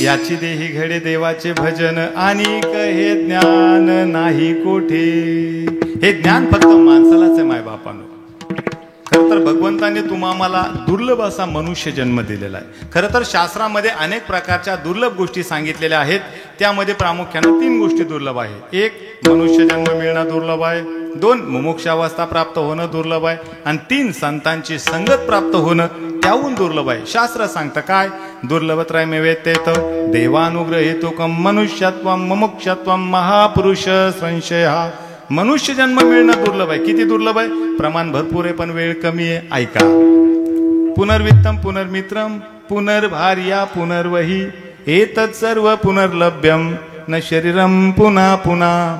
याची देही घडे देवाचे भजन आणि हे ज्ञान नाही कोठे. हे ज्ञान फक्त माणसालाच आहे माय बापानो. खरं तर भगवंताने तुम्हाला दुर्लभ असा मनुष्य जन्म दिलेला आहे. खरं तर शास्त्रामध्ये अनेक प्रकारच्या दुर्लभ गोष्टी सांगितलेल्या आहेत. त्यामध्ये प्रामुख्याने 3 गोष्टी दुर्लभ आहेत. 1 मनुष्य जन्म मिळणं दुर्लभ आहे. 2 मुमुक्षावस्था प्राप्त होणं दुर्लभ आहे. आणि 3 संतांची संगत प्राप्त होणं त्याहून दुर्लभ आहे. शास्त्र सांगतं काय? दुर्लभत्रयमेवेत्येत देवानुग्रहेतुकं मनुष्यत्वं मुमुक्षत्वं महापुरुष संशयः. मनुष्य जन्म मिळणं दुर्लभ आहे. किती दुर्लभ आहे? प्रमाण भरपूर आहे पण वेळ कमी आहे. ऐका. पुनर्वित्तम पुनर्मित्रम पुनर्भार्या पुनर्वही एतत् सर्व पुनर्लभ्यम न शरीरम पुन्हा पुन्हा.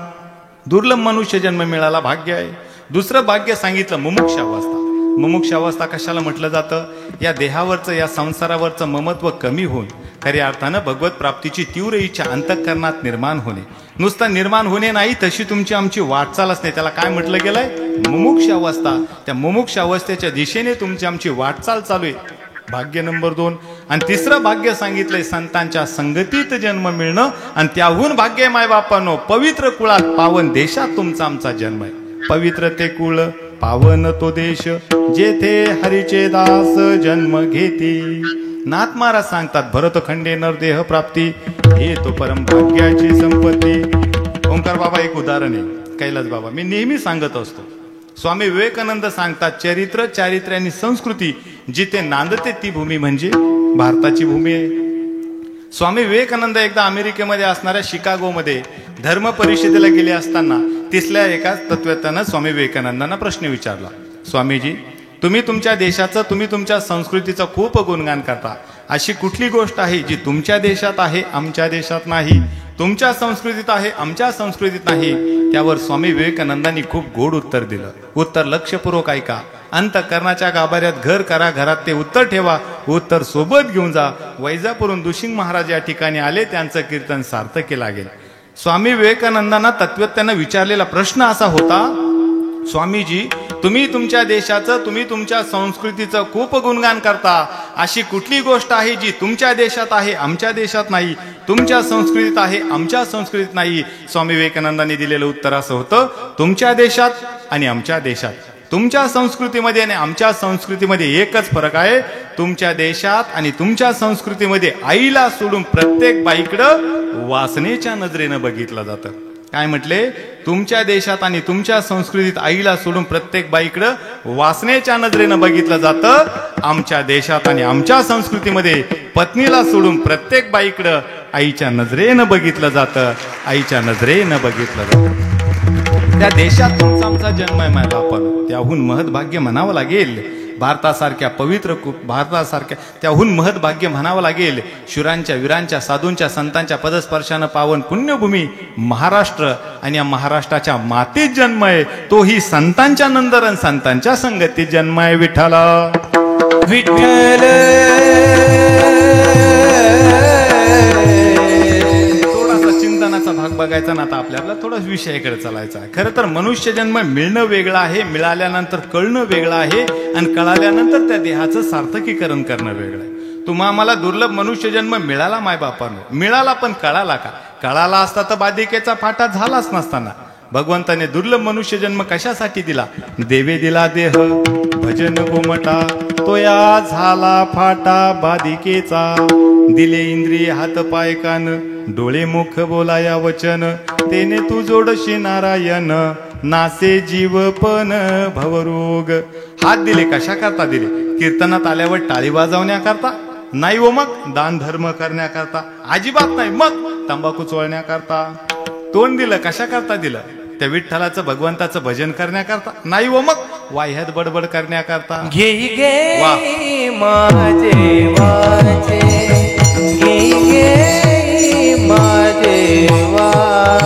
दुर्लभ मनुष्य जन्म मिळाला भाग्य आहे. दुसरं भाग्य सांगितलं मुमुक्षावस्था. मुमुक्षावस्था कशाला म्हटलं जातं? या देहावरचं या संसारावरचं ममत्व कमी होऊन खऱ्या अर्थानं भगवत प्राप्तीची तीव्र इच्छा अंतःकरणात निर्माण होणे. नुसतं निर्माण होणे नाही, तशी तुमची आमची वाटचालच नाही. त्याला काय म्हटलं गेलंय? मुमुक्षावस्था. त्या मुमुक्षावस्थेच्या दिशेने तुमची आमची वाटचाल चालू आहे. भाग्य नंबर 2. आणि तिसरं भाग्य सांगितलंय संतांच्या संगतीत जन्म मिळणं. आणि त्याहून भाग्य माय बापांनो, पवित्र कुळात पावन देशात तुमचा आमचा जन्म आहे. पवित्र ते कुळ पावन तो देश जेथे हरीचे दास जन्म घेती. नाथ महाराज सांगतात भरतखंडे नरदेह प्राप्ती हे तो परम भाग्याची संपत्ती. ओंकार बाबा एक उदाहरण आहे. कैलास बाबा मी नेहमी सांगत असतो. स्वामी विवेकानंद सांगतात चरित्र चारित्र्य आणि संस्कृती जिथे नांदते ती भूमी म्हणजे भारताची भूमी आहे. स्वामी विवेकानंद एकदा अमेरिकेमध्ये असणाऱ्या शिकागोमध्ये धर्म परिषदेला गेले असताना तिथल्या एका तत्वज्ञानं स्वामी विवेकानंदांना प्रश्न विचारला. स्वामीजी, तुम्ही तुमच्या देशाचं तुम्ही तुमच्या संस्कृतीचं खूप गुणगान करता. अशी कुठली गोष्ट आहे जी तुमच्या देशात आहे आमच्या देशात नाही, तुमच्या संस्कृतीत आहे आमच्या संस्कृतीत नाही? त्यावर स्वामी विवेकानंदांनी खूप गोड उत्तर दिलं. उत्तर लक्षपूर्वक ऐका. अंतःकरणाच्या गाभाऱ्यात घर करा, घरात ते उत्तर ठेवा, उत्तर सोबत घेऊन जा. वैजापूरहून दुशिंग महाराज या ठिकाणी आले, त्यांचं कीर्तन सार्थकी लागेल. स्वामी विवेकानंदांना तत्वज्ञानं विचारलेला प्रश्न असा होता, स्वामीजी तुम्ही तुमच्या देशाचं तुम्ही तुमच्या संस्कृतीचं खूप गुणगान करता. अशी कुठली गोष्ट आहे जी तुमच्या देशात आहे आमच्या देशात नाही, तुमच्या संस्कृतीत आहे आमच्या संस्कृतीत नाही? स्वामी विवेकानंदांनी दिलेलं उत्तर असं होतं, तुमच्या देशात आणि आमच्या देशात, तुमच्या संस्कृतीमध्ये आणि आमच्या संस्कृतीमध्ये एकच फरक आहे. तुमच्या देशात आणि तुमच्या संस्कृतीमध्ये आईला सोडून प्रत्येक बाईकडं वासनेच्या नजरेनं बघितलं जातं. काय म्हटले? तुमच्या देशात आणि तुमच्या संस्कृतीत आईला सोडून प्रत्येक बाईकडं वासनेच्या नजरेनं बघितलं जातं. आमच्या देशात आणि आमच्या संस्कृतीमध्ये पत्नीला सोडून प्रत्येक बाईकडं आईच्या नजरेनं बघितलं जातं, आईच्या नजरेनं बघितलं जातं. त्या देशात तुमचा आमचा जन्म आहे माझ्या बापानं. त्याहून महत्भाग्य म्हणावं लागेल. भारतासारख्या पवित्र भारतासारख्या त्याहून महत्भाग्य म्हणावं लागेल. शुरांच्या वीरांच्या साधूंच्या संतांच्या पदस्पर्शानं पावन पुण्यभूमी महाराष्ट्र. आणि या महाराष्ट्राच्या मातीत जन्म आहे, तोही संतांच्या नंदरन संतांच्या संगतीत जन्म आहे. विठ्ठला विठ्ठल. चिंतनाचा भाग बघायचा ना, आता आपल्याला थोडा विषयाकडे चालायचा आहे. खरं तर मनुष्य जन्म मिळणं वेगळं आहे, मिळाल्यानंतर कळणं वेगळं आहे, आणि कळाल्यानंतर त्या देहाचं सार्थकीकरण करणं वेगळं आहे. तुम्हाला दुर्लभ मनुष्य जन्म मिळाला मायबापानं, मिळाला, पण कळाला का? कळाला असता तर बाधिकेचा फाटा झालाच नसताना. भगवंताने दुर्लभ मनुष्य जन्म कशासाठी दिला? देवे दिला देह भजन गोमटा, तो या झाला फाटा बाधिकेचा. दिले इंद्रिय हात पाय कान, डोळे मुख बोलाया वचन, तेने तू जोडशी नारायण, नासे जीवपन भवरोग. हात दिले कशा करता दिले? कीर्तनात आल्यावर टाळी वाजवण्याकरता नाही, व मग दान धर्म करण्याकरता अजिबात नाही, मग तंबाखू चोळण्याकरता. तोंड दिलं कशा करता दिलं? त्या विठ्ठलाचं भगवंताचं भजन करण्याकरता नाही, व मग वाह्यात बडबड करण्याकरता. घे घे माझे वाचे, घे घे माझे वाचे.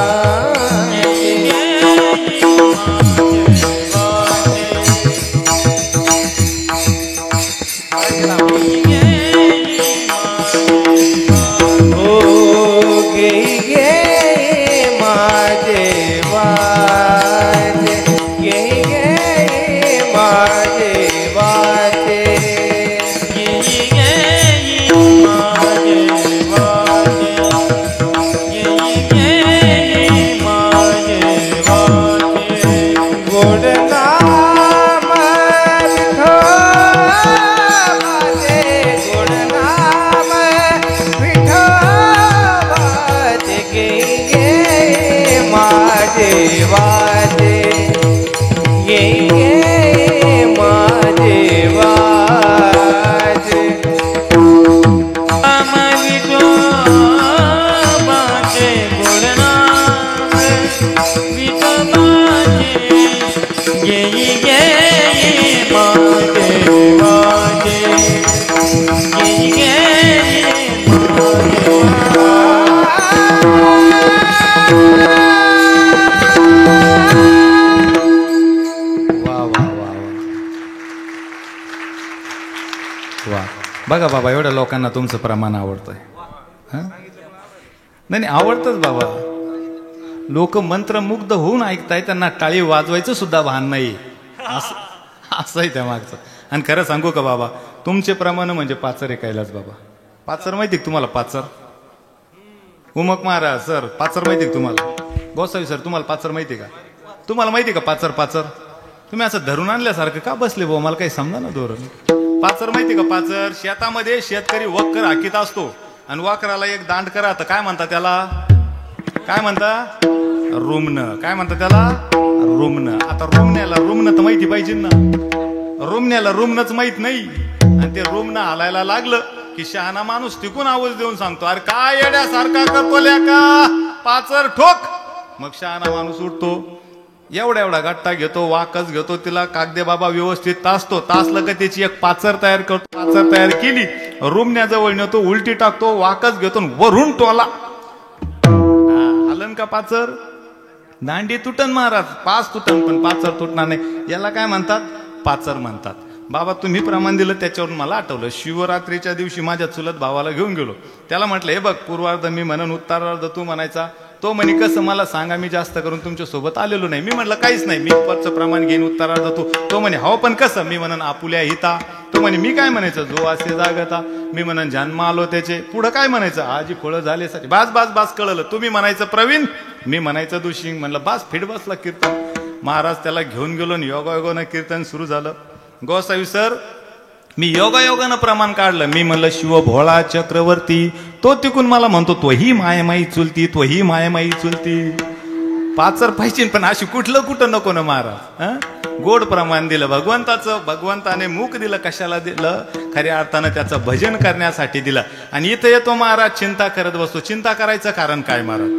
बाबा एवढ्या लोकांना तुमचं प्रमाण आवडतंय. नाही आवडतंच बाबा. लोक मंत्रमुग्ध होऊन ऐकताय, त्यांना टाळी वाजवायचं सुद्धा भान नाही. असं आहे त्या मागचं. आणि खरं सांगू का बाबा, तुमचे प्रमाण म्हणजे पाचर ऐकायलाच बाबा. पाचर माहिती का तुम्हाला? पाचर उमक महाराज सर, पाचर माहिती का तुम्हाला? गोसावी सर, तुम्हाला पाचर माहिती का? तुम्हाला माहिती का पाचर? पाचर तुम्ही असं धरून आणल्यासारखं का बसले भाऊ? मला काही समजा ना धोरण. पाचर माहिती का? पाचर शेतामध्ये शेतकरी वक्कर हाकीत असतो आणि वाकराला एक दांड करा, तर काय म्हणतात त्याला? काय म्हणता? रुमणं. काय म्हणतात त्याला? रुमणं. आता रुमण्याला रुमणं तर माहिती पाहिजे ना. रुमण्याला रुमणंच माहित नाही आणि ते रुमणं हालायला लागलं की शहाणा माणूस तिकून आवाज देऊन सांगतो, अरे काय येड्यासारखा करतो ल्या पाचर ठोक. मग शहाणा माणूस उठतो, एवढा गट्टा घेतो, वाकच घेतो, तिला कागदे बाबा व्यवस्थित तासतो. तासलं का त्याची एक पाचर तयार करतो. पाचर तयार केली, रुमण्याजवळ नेतो, उलटी टाकतो, वाकच घेतो, वरून टोला. आलन का पाचर? दांडी तुटन महाराज, पाच तुटन पण पाचर तुटणार नाही. याला काय म्हणतात? पाचर म्हणतात. बाबा तुम्ही प्रमाण दिलं त्याच्यावरून मला आठवलं, शिवरात्रीच्या दिवशी माझ्या चुलत भावाला घेऊन गेलो. त्याला म्हटलं, हे बघ पूर्वार्ध मी म्हणून उत्तरार्ध तू म्हणायचा. तो म्हणे कसं? मला सांगा, मी जास्त करून तुमच्या सोबत आलेलो नाही. मी म्हटलं काहीच नाही, मी परचं प्रमाण घेईन उत्तरार्ध तू. तो म्हणे हो पण कसं? मी म्हणन आपुल्या हिता. तो म्हणे मी काय म्हणायचं? जो असे जागता. मी म्हणन जन्म आलो त्याचे. पुढं काय म्हणायचं? आजी फळं झाले साठी. बास बास बास कळलं. तुम्ही म्हणायचं प्रवीण, मी म्हणायचं दुशिंग. म्हणलं बास, फिट बसला कीर्तन. महाराज त्याला घेऊन गेलो आणि योगायोगानं कीर्तन सुरू झालं. गोसावी सर, मी योगायोगानं प्रमाण काढलं. मी म्हणलं शिव भोळा चक्रवर्ती. तो तिकून मला म्हणतो, तोही मायमाई चुलती, तोही मायमाई चुलती. पाचर पाहिजे पण अशी कुठं नको ना महाराज. गोड प्रमाण दिलं भगवंताचं. भगवंताने मुख दिलं कशाला दिलं? खऱ्या अर्थानं त्याचं भजन करण्यासाठी दिलं. आणि इथं येतो महाराज चिंता करत बसतो. चिंता करायचं कारण काय महाराज?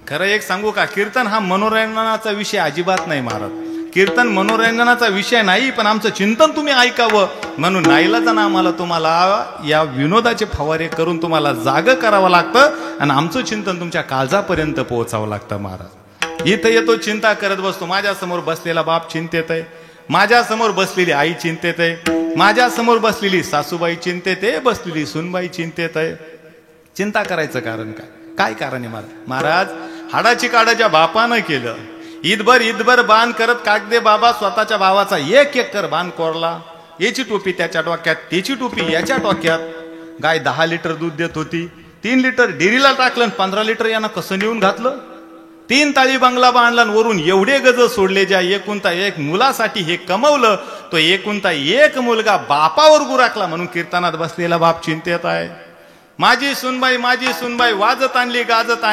खरं एक सांगू का, कीर्तन हा मनोरंजनाचा विषय अजिबात नाही महाराज. कीर्तन मनोरंजनाचा विषय नाही, पण आमचं चिंतन तुम्ही ऐकावं म्हणून नाईलाजानं आम्हाला तुम्हाला या विनोदाचे फवारे करून तुम्हाला जागं करावं लागतं आणि आमचं चिंतन तुमच्या काळजापर्यंत पोहोचावं लागतं महाराज. इथं येतो चिंता करत बसतो. माझ्या समोर बसलेला बाप चिंतेत आहे, माझ्या समोर बसलेली आई चिंतेत आहे, माझ्या समोर बसलेली सासूबाई चिंतेत आहे, बसलेली सुनबाई चिंतेत आहे. चिंता करायचं कारण काय? काय कारण आहे महाराज? हाडाची काढाच्या बापानं केलं. ईदभर बाण करत कागदे बाबा स्वतःच्या भावाचा एक कर बाण कोरला. याची टोपी त्याच्या डोक्यात, त्याची टोपी याच्या डोक्यात. गाय 10 लिटर दूध देत होती, 3 लिटर डेअरीला टाकलं, 15 लिटर यानं कसं नेऊन घातलं. 3 ताळी बंगला बांधला, वरून एवढे गज सोडले. ज्या एकुणता एक मुलासाठी हे कमवलं, तो एकुणता एक मुलगा बापावर गुराकला म्हणून कीर्तनात बसलेला बाप चिंतेत आहे. माझी सुनबाई वाजत आणली, गाजत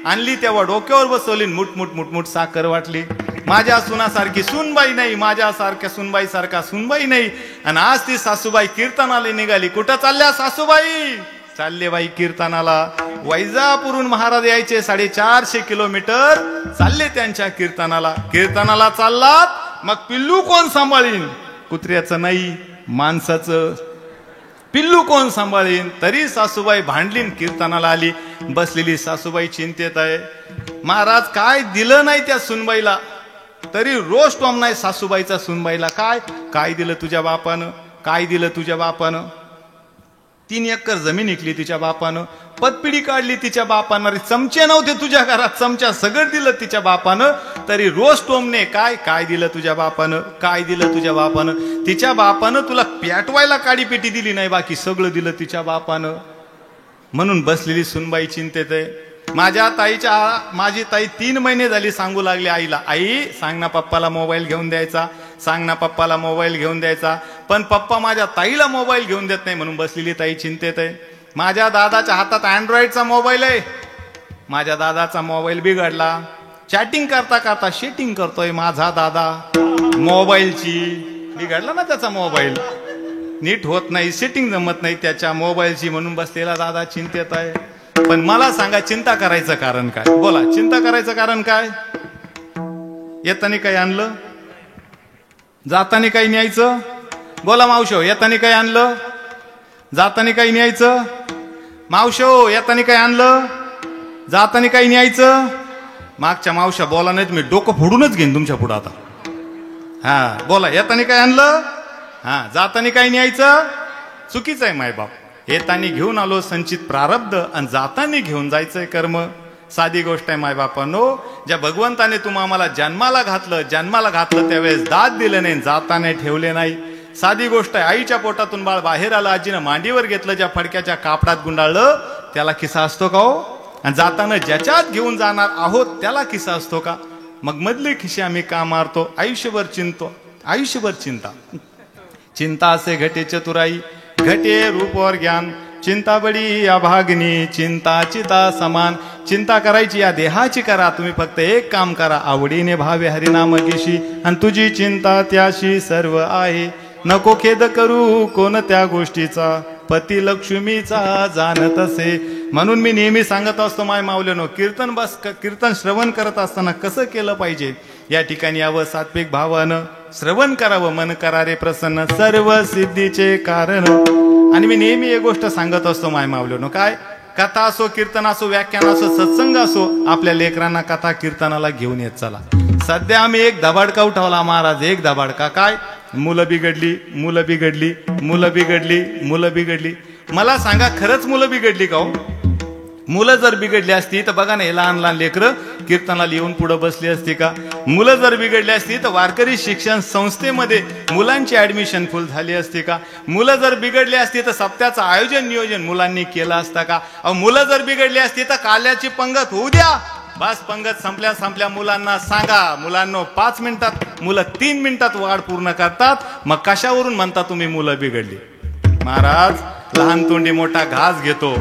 आणली तेव्हा डोक्यावर बसवली, मुठ साखर वाटली. माझ्या सुनासारखी सुनबाई नाही, माझ्यासारख्या सुनबाई सारखा सुनबाई नाही. आणि आज ती सासूबाई कीर्तनाला निघाली. कुठं चालल्या सासूबाई? चालले बाई कीर्तनाला. वैजापूरून महाराज यायचे 450 किलोमीटर चालले त्यांच्या कीर्तनाला. कीर्तनाला चाललात, मग पिल्लू कोण सांभाळीन? कुत्र्याचं नाही, माणसाचं पिल्लू कोण सांभाळीन? तरी सासूबाई भांडलीन, कीर्तनाला आली. बसलेली सासूबाई चिंतेत आहे. महाराज काय दिलं नाही त्या सुनबाईला, तरी रोज टॉम नाही सासूबाईचा सुनबाईला. काय दिलं तुझ्या बापानं? काय दिलं तुझ्या बापानं? 3 एकर जमीन विकली तिच्या बापानं, पतपिढी काढली तिच्या बापानं. चमचे नव्हते तुझ्या घरात, चमचा सगळं दिलं तिच्या बापानं. तरी रोज टोमने काय दिलं तुझ्या बापानं? काय दिलं तुझ्या बापानं? तिच्या बापानं तुला पेटवायला काडी पेटी दिली नाही, बाकी सगळं दिलं तिच्या बापानं. म्हणून बसलेली सुनबाई चिंतेत आहे. माझी ताई 3 महिने झाली सांगू लागली आईला, आई सांग ना पप्पाला मोबाईल घेऊन द्यायचा, सांग ना पप्पाला मोबाईल घेऊन द्यायचा. पण पप्पा माझ्या ताईला मोबाईल घेऊन देत नाही म्हणून बसलेली ताई चिंतेत आहे. माझ्या दादाच्या हातात अँड्रॉइडचा मोबाईल आहे. माझ्या दादाचा मोबाईल बिघडला. चॅटिंग करता शेटिंग करतोय माझा दादा. मोबाईलची बिघडला ना त्याचा मोबाईल, नीट होत नाही, सेटिंग जमत नाही त्याच्या मोबाईलची, म्हणून बसलेला दादा चिंतेत आहे. पण मला सांगा चिंता करायचं कारण काय? बोला, चिंता करायचं कारण काय? येतानी काही आणलं, जातानी काही न्यायचं? बोला मावशो, येतानी काही आणलं, जातानी काही न्यायचं? मावशो, येतानी काही आणलं, जातानी काही न्यायचं? मागच्या मावशा बोला, नाहीत मी डोकं फोडूनच घेईन तुमच्या पुढं आता. हा बोला, येतानी काही आणलं, हा जातानी काही न्यायचं? चुकीचं आहे माय बाप. येतानी घेऊन आलो संचित प्रारब्ध आणि जातानी घेऊन जायचंय कर्म. साधी गोष्ट आहे मायबापांनो. ज्या भगवंताने आम्हाला जन्माला घातलं त्यावेळेस दाद दिलं नाही, जाताना ठेवले नाही. साधी गोष्ट आहे. आईच्या पोटातून बाळ बाहेर आलं, आजीनं मांडीवर घेतलं, ज्या फडक्याच्या कापडात गुंडाळलं त्याला किस्सा असतो का हो? आणि जाताना ज्याच्यात घेऊन जाणार आहोत त्याला किस्सा असतो का? मग मधले खिसे आम्ही का मारतो? आयुष्यभर चिंता. चिंता असे घटे चतुराई, घटे रूपवर ज्ञान, चिंता बडी अभागनी, चिंता चिता समान. चिंता करायची या देहाची करा, तुम्ही फक्त एक काम करा, आवडीने भावे हरिनाम घेशी, आणि तुझी चिंता त्याशी सर्व आहे. नको खेद करू कोणत्या गोष्टीचा, पती लक्ष्मीचा जाणत असे. म्हणून मी नेहमी सांगत असतो माय माऊल्यानो, कीर्तन श्रवण करत असताना कसं केलं पाहिजे. या ठिकाणी यावं सात्विक भावानं श्रवण करावं, मन करारे प्रसन्न, सर्व सिद्धीचे कारण. आणि मी नेहमी एक गोष्ट सांगत असतो माय माऊल्यानो, काय कथा असो, कीर्तन असो, व्याख्यान असो, सत्संग असो, आपल्या लेकरांना कथा कीर्तनाला घेऊन येत चला. सध्या आम्ही एक धबाडका उठवला महाराज, एक धबाडका. काय? मुलं बिघडली. मला सांगा, खरंच मुलं बिघडली का हो? मुलं जर बिघडली असती तर बघा ना, हे लहान लहान लेकरं कीर्तनाला येऊन पुढे बसली असती का? मुलं जर बिघडली असती तर वारकरी शिक्षण संस्थेमध्ये मुलांची ऍडमिशन फुल झाली असती का? मुलं जर बिघडली असती तर सप्त्याचं आयोजन नियोजन मुलांनी केलं असतं का? मुलं जर बिघडली असती तर काल्याची पंगत होऊ द्या. बस पंगत संपल्या मुलांना सांगा, मुलांनो 5 मिनिटात, मुलं 3 मिनिटात वाढ पूर्ण करतात. मग कशावरून म्हणता तुम्ही मुलं बिघडली? महाराज, लहान तोंडी मोठा घास घेतो.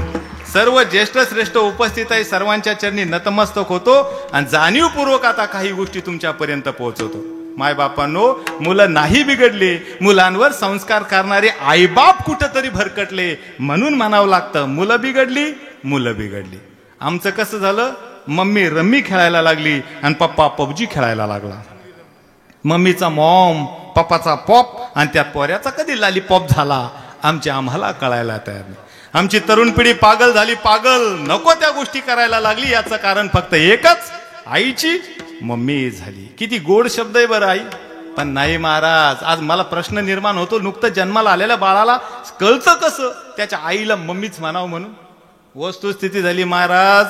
सर्व ज्येष्ठ श्रेष्ठ उपस्थित आहे, सर्वांच्या चरणी नतमस्तक होतो आणि जाणीवपूर्वक आता काही गोष्टी तुमच्यापर्यंत पोहोचवतो. मायबापांनो, मुलं नाही बिघडले, मुलांवर संस्कार करणारे आईबाप कुठंतरी भरकटले, म्हणून म्हणावं लागतं मुलं बिघडली. आमचं कसं झालं? मम्मी रम्मी खेळायला लागली आणि पप्पा पबजी खेळायला लागला. मम्मीचा मॉम, पप्पाचा पॉप, आणि त्यात पोऱ्याचा कधी लालीपॉप झाला आम्हाला कळायला तयार नाही. आमची तरुण पिढी पागल झाली, नको त्या गोष्टी करायला लागली. याचं कारण फक्त एकच, आईची मम्मी झाली. किती गोड शब्द आहे बरं आई. पण नाही महाराज, आज मला प्रश्न निर्माण होतो, नुकतं जन्माला आलेल्या बाळाला कळतं कसं त्याच्या आईला मम्मीच म्हणावं म्हणून? वस्तुस्थिती झाली महाराज.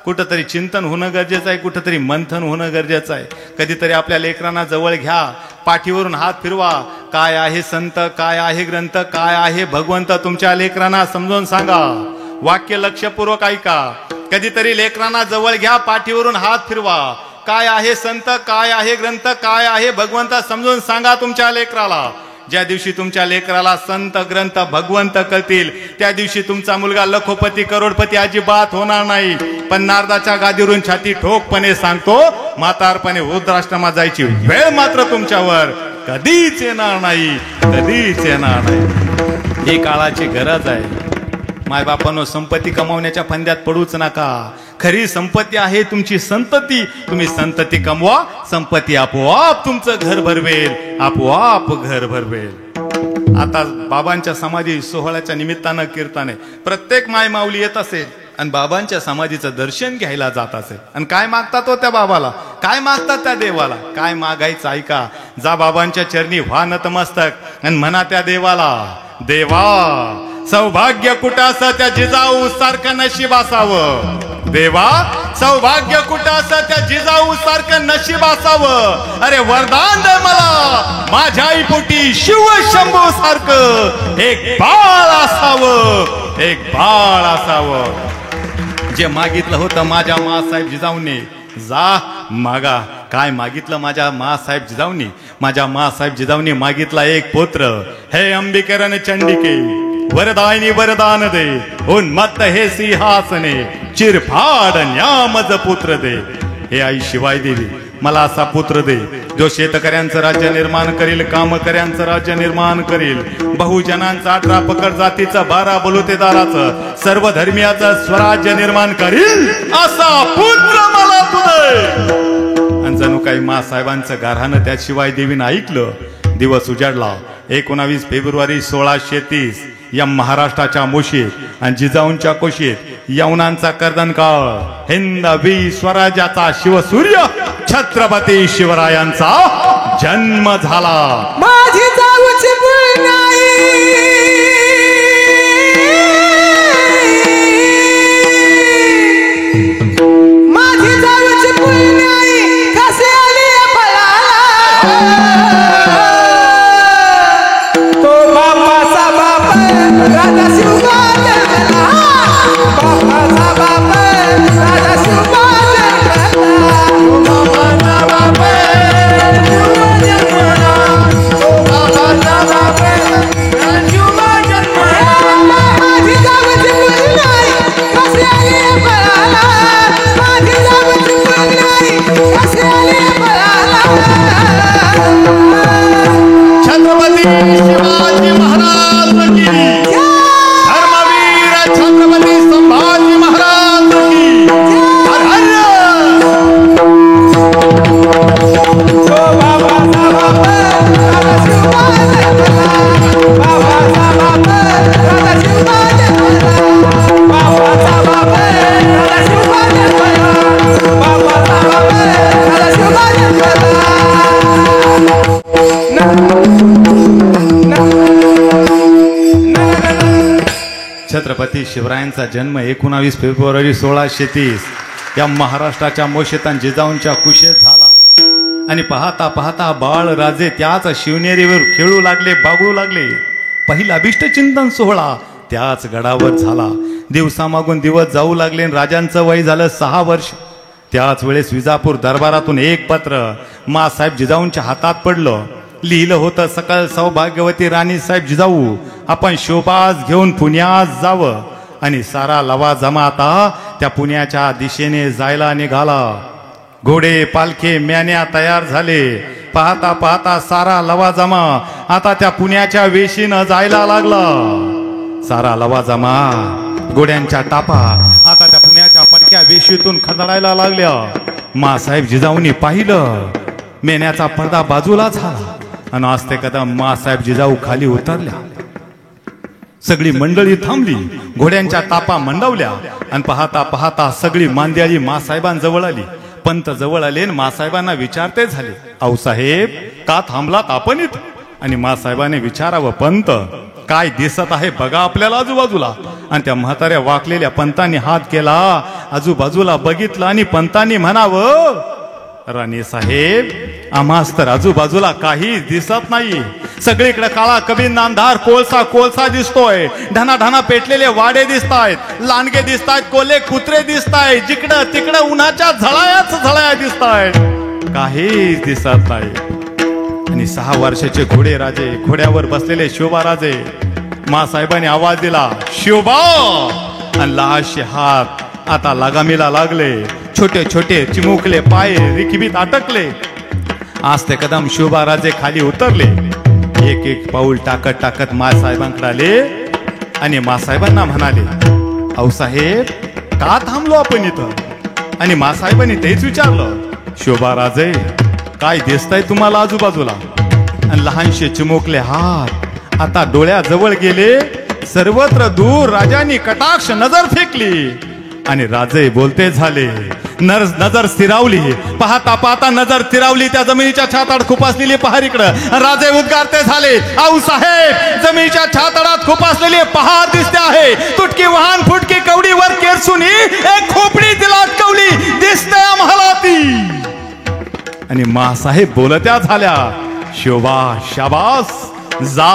कुठंतरी चिंतन होणं गरजेचं आहे, कुठंतरी मंथन होणं गरजेचं आहे. कधीतरी आपल्या लेकरांना जवळ घ्या, पाठीवरून हात फिरवा. काय आहे संत, काय आहे ग्रंथ, काय आहे भगवंत, तुमच्या लेकरांना समजावून सांगा. वाक्य लक्षपूर्वक ऐका. कधीतरी लेकरांना जवळ घ्या, पाठीवरून हात फिरवा. काय आहे संत, काय आहे ग्रंथ, काय आहे भगवंत, समजून सांगा तुमच्या लेकराला. ज्या दिवशी तुमच्या लेकराला संत ग्रंथ भगवंत कळतील, त्या दिवशी तुमचा मुलगा लखोपती करोडपती अजिबात होणार नाही. पण नारदाच्या गादीवरून छाती ठोकपणे सांगतो, म्हातारपणे वृद्धाश्रमात जायची वेळ मात्र तुमच्यावर कधीच येणार नाही. ही काळाची गरज आहे. मायबापांनो, संपत्ती कमावण्याच्या फंद्यात पडूच नका. खरी संपत्ती आहे तुमची संतती. तुम्ही संतती कमवा, संपत्ती आपोआप तुमचं घर भरवेल. आता बाबांच्या समाधी सोहळ्याच्या निमित्तानं कीर्तन आहे. प्रत्येक माय माऊली येत असेल आणि बाबांच्या समाधीचं दर्शन घ्यायला जात असेल. आणि काय मागतात हो त्या बाबाला, काय मागतात त्या देवाला, काय मागायचं ऐका. जा बाबांच्या चरणी व्हा नतमस्तक आणि म्हणा त्या देवाला, देवा सौभाग्य कुटाचं त्या जिजाऊ सारखं नशीब असावं. देवा सौभाग्य कुटाचं त्या जिजाऊ सारखं नशीब असावं. अरे वरदान दे मला, माझ्या आई पोटी शिव शंभू सारखं एक बाळ असावं. जे मागितलं होतं माझ्या मासाहेब जिजाऊंनी, जा मागा. काय मागितलं माझ्या मासाहेब जिजाऊंनी? माझ्या मासाहेब जिजाऊंनी मागितला एक पुत्र. हे अंबिकेरन चंडिके वरदायनी वरदान दे, उन्मत्त हे सिंहासने चिरफाड न्यामज पुत्र दे. हे आई शिवाय देवी, मला असा पुत्र दे जो शेतकऱ्यांचं राज्य निर्माण करील, कामकऱ्यांचं राज्य निर्माण करील, बहुजनांचं 18 पकड जातीचं 12 बलुतेदाराचं सर्व धर्मियाचं स्वराज्य निर्माण करील, असा पुत्र मला तू दे. आणि जणू काही मासाहेबांचं गारहानं त्या शिवाय देवीनं ऐकलं. दिवस उजाडला. 19 फेब्रुवारी 1630 या महाराष्ट्राच्या मुशीत आणि जिजाऊंच्या कुशीत यवनांचा कर्दनकाळ, हिंदवी स्वराज्याचा शिवसूर्य छत्रपती शिवरायांचा जन्म झाला. माझी जाऊची नाही माझी जाऊची पुण्याई कसे आली फळाला तो बापाचा बाप राजा शिवबा जन्मला बापाचा बाप राजा शिवबा जन्मला माझी जाऊची पुण्याई कसे आली फळाला माझी जाऊची पुण्याई कसे आली फळाला छत्रपती शिवाजी महाराज की धर्मवीर छत्रपती संभाजी महाराज की हर हर बाबाचा बाप राजा शिवबा जन्मला बाबाचा बाप राजा शिवबा जन्मला बाबाचा बाप राजा शिवबा जन्मला बाबाचा बाप राजा शिवबा छत्रपती शिवरायांचा जन्म 19 फेब्रुवारी 1630 या महाराष्ट्राच्या मोशेतान जिजाऊंच्या कुशेत झाला आणि पाहता पाहता बाळ राजे त्याच शिवनेरीवर खेळू लागले, बागळू लागले. पहिला अभिष्ट चिंतन सोहळा त्याच गडावर झाला. दिवसामागून दिवस जाऊ लागले. राजांचं वय झालं 6 वर्ष. त्याच वेळेस विजापूर दरबारातून एक पत्र मासाहेब जिजाऊंच्या हातात पडलं. लिहिलं होतं, सकल सौभाग्यवती राणी साहेब जिजाऊ आपण शोभास घेऊन पुण्यात जावं. आणि सारा लवा जमाता त्या पुण्याच्या दिशेने जायला निघाला. घोडे पालखे म्यान्या तयार झाले. पाहता पाहता सारा लवा जमा आता त्या पुण्याच्या वेशीनं जायला लागला. सारा लवा जमा घोड्यांच्या टापा आता त्या पुण्याच्या पडक्या वेशीतून खदडायला लागल्या. मासाहेब जिजाऊंनी पाहिलं, मेण्याचा पडदा बाजूला झाला आणि आस्ते कदम मासाहेब जिजाऊ खाली उतरल्या. सगळी मंडळी थांबली, घोड्यांच्या तापा मंडवल्या आणि पाहता पाहता सगळी मांद्याळी मासाहेबांजवळ आली. पंत जवळ आले आणि मासाहेबांना विचारते झाले, आऊसाहेब का थांबलात आपण इथं? आणि मासाहेबाने विचारावं, पंत काय दिसत आहे बघा आपल्याला आजूबाजूला. आणि त्या म्हाताऱ्या वाकलेल्या पंतांनी हात केला, आजूबाजूला बघितलं आणि पंतांनी म्हणावं, राणी साहेब आम्हास तर आजूबाजूला काही दिसत नाही. सगळीकडे काळा कबीर अंधार कोळसा कोळसा दिसतोय. ढना ढना पेटलेले वाडे दिसतायत, लांडगे दिसतायत, कोले कुत्रे दिसतायत, जिकडं तिकडं उन्हाच्या झळायाच झळाया दिसतायत, काहीच दिसत नाही. आणि 6 वर्षाचे घोडे राजे, घोड्यावर बसलेले शोभा राजे. मासाहेबांनी आवाज दिला, शोभा, आणि लहानशे हात आता लगामीला लागले. छोटे छोटे चिमुकले पाय रिकिबीत अटकले. आस्ते कदम शोभा राजे खाली उतरले. एक एक पाऊल टाकत टाकत मासाहेबांकडे आले आणि मासाहेबांना म्हणाले, आऊसाहेब का थांबलो आपण इथं? आणि मासाहेबांनी तेच विचारलं, शोभा राजे काय दिसतंय तुम्हाला आजूबाजूला? आणि लहानशे चिमुकले हात आता डोळ्याजवळ गेले. सर्वत्र दूर राजांनी कटाक्ष नजर फेकली आणि राजे बोलते झाले. नजर स्थिरावली, पाहता पाहता नजर स्थिरावली त्या जमिनीच्या छाताड खुपासलेली पहारीकडं. राजे उद्गारते झाले, आऊसाहेब जमिनीच्या छाताडात खुपासलेली पहार दिसते आहे. तुटकी वाहन फुटकी कवडीवर केरसुनी एक खोपडी तिला अटकवली दिसते आम्हाला ती. आणि मासाहेब बोलत्या झाल्या, शोभा शाबास, जा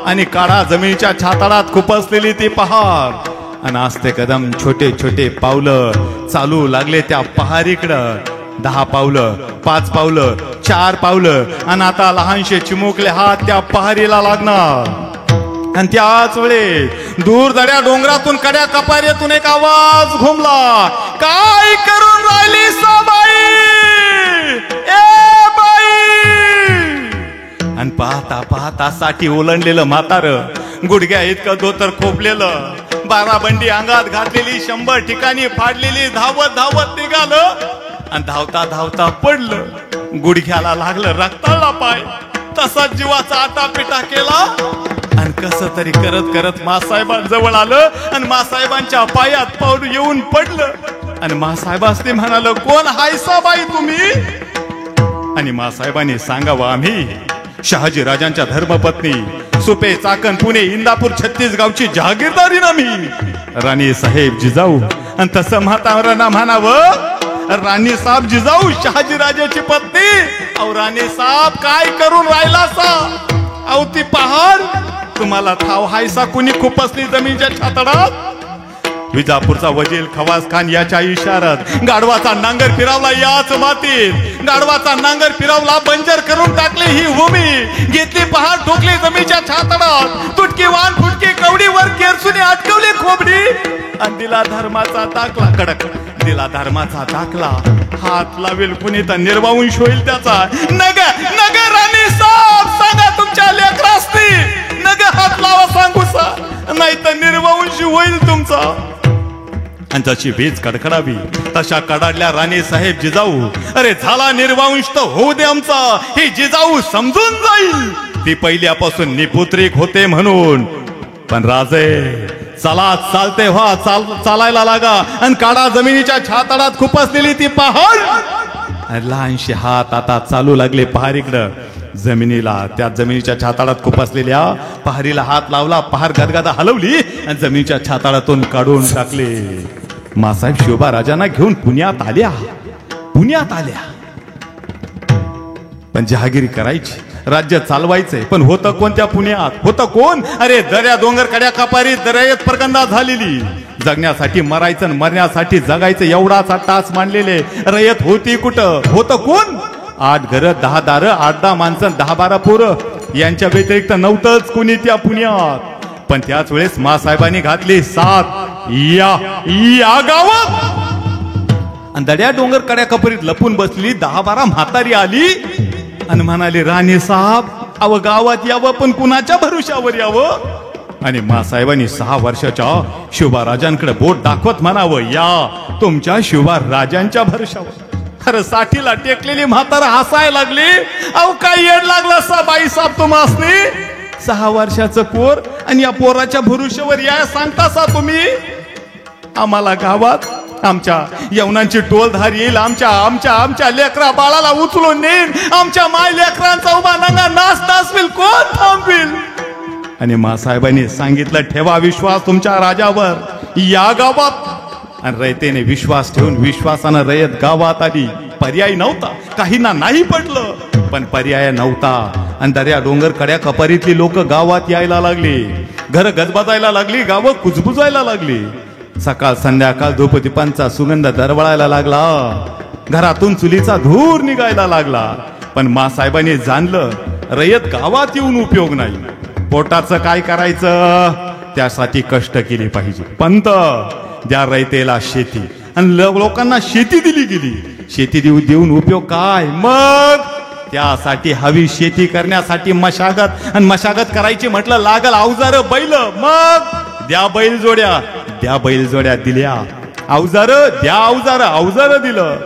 आणि काढा जमिनीच्या छाताडात खुपसलेली ती पहार. आणि आस्ते कदम छोटे छोटे पावलं चालू लागले त्या पहारीकडं. 10 पावलं, 5 पावलं, 4 पावलं, आणि आता लहानशे चिमुकले हात त्या पहारीला लागणार. आणि त्याच वेळे दूर दड्या डोंगरातून कड्या कपारीतून एक आवाज घुमला, काय करून राहिली साबाई, ए बाई. आणि पाहता पाहता साठी ओलांडलेलं म्हातार, गुडघ्या इतकं धोतर खोपलेलं, 12 बंडी अंगात घातलेली, 100 ठिकाणी फाडलेली, धावत धावत निघालं आणि धावता धावता पडलं. गुडघ्याला लागलं रक्ताळला पाय. तसाच जीवाचा आटापिटा केला आणि कसं तरी करत करत मासाहेबांजवळ आलं आणि मासाहेबांच्या पायात पाऊल येऊन पडलं. आणि मासाहेबांनी म्हणालं, कोण हायसा बाई तुम्ही? आणि मासाहेबांनी सांगावं, आम्ही शहाजी राजांच्या धर्मपत्नी, सुपे, चाकण, पुणे, इंदापूर, छत्तीसगावची जहागीरदारी ना मी, राणी साहेब जिजाऊ. आणि तसं म्हाताऱ्यांना म्हणावं, राणी साहेब जिजाऊ शहाजी राजाची पत्नी, अहो राणी साहेब काय करून राहिला सा? अहो ती पहाड तुम्हाला ठाव हायसा कुणी खुपसली जमीनच्या छातडात? विजापूरचा वजीर खवास खान याच्या इशारात गाढवाचा नांगर फिरवला याच मातीत, गाढवाचा नांगर फिरवला, बंजर करून टाकली ही भूमी, घेतली पहाड ठोकली जमीनच्या छातडात, तुटकी वाण फुटकी कवडीवर केरसुनी अटकवली खोबडी, आणि दिला धर्माचा दाखला, कडक दिला धर्माचा दाखला, हात लावेल कुणी तर निर्वांश होईल त्याचा. नग नग राणी साहेब सांगा तुमच्या लेकरासनी, नग हात लावा सांगू सा, नाही तर निर्वांश होईल तुमचा. आणि जशी वीज कडकडावी तशा कडाडल्या राणी साहेब जिजाऊ. अरे झाला निर्वांश तर होऊ दे आमचा, ही जिजाऊ समजून जाईल ती पहिल्यापासून निपुत्रिक होते म्हणून. पण राजे चला चालते व्हा, चालायला लागा आणि काढा जमिनीच्या छातडात खुपसलेली ती पहाड. लहानशे हात आता चालू लागले पहारीकडं जमिनीला, त्या जमिनीच्या छाताडात खुपसलेल्या पहारीला हात लावला, पहार गदगदा हलवली आणि जमिनीच्या छाताडातून काढून टाकले. मासाहेब शिवबा राजांना घेऊन पुण्यात आल्या. पण जहागिरी करायची, राज्य चालवायचंय, पण होतं कोणत्या पुण्यात? होतं कोण? अरे दर्या डोंगर कड्या कपारी दर्यात परगंदा झालेली, जगण्यासाठी मरायचं, मरण्यासाठी जगायचं एवढाच टाच मांडलेले रयत होती कुठं? होतं कोण? 8 घरं 10 दारं 8-10 माणसं 10-12 पोरं, यांच्या व्यतिरिक्त नव्हतंच कुणी त्या पुण्यात. पण त्याच वेळेस मासाहेबांनी घातली साथ या गावात, आणि दड्या डोंगर कड्या कपरीत लपून बसली 10-12 म्हातारी आली आणि म्हणाली, राणी साहेब अव गावात यावं, पण कुणाच्या भरोशावर यावं? आणि मासाहेबांनी 6 वर्षाच्या शिवबा राजांकडे बोट दाखवत म्हणावं, या तुमच्या शिवबा राजांच्या भरोशावर. अरे साठीला टेकलेली म्हातारा हसायला लागली. अहो काय येड लागला सा बाई साहेब तुम्हासनी? 6 वर्षाचं पोर आणि या पोराच्या भरोशावर या सांगता सा तुम्ही? आम्हाला गावात आमच्या यवनांची टोलधार येईल, आमच्या लेकरा बाळाला उचलून नेईल, आमच्या माय लेकरांचा उभा नंगा नाच नाचविल, कोण थांबविल? आणि मासाहेबांनी सांगितलं, ठेवा विश्वास तुमच्या राजावर या गावात. आणि रयतेने विश्वास ठेवून विश्वासानं रयत गावात आली. पर्याय नव्हता, काहींना नाही पटलं, पण पर्याय नव्हता. आणि दर्या डोंगर कड्या कपारीतली लोक गावात यायला लागली, घर गजबजायला लागली, गावं कुजबुजायला लागली. सकाळ संध्याकाळ धूपदीपांचा सुगंध दरवळायला लागला, घरातून चुलीचा धूर निघायला लागला. पण मासाहेबांनी जाणलं, रयत गावात येऊन उपयोग नाही, पोटाचं काय करायचं त्यासाठी कष्ट केले पाहिजे. पंत द्या रयतेला शेती, आणि लोकांना शेती दिली गेली. शेती देऊन उपयोग काय? मग त्यासाठी हवी शेती करण्यासाठी मशागत, आणि मशागत करायची म्हटलं लागल अवजार बैल. मग द्या बैल जोड्या दिल्या, अवजार द्या अवजार दिलं.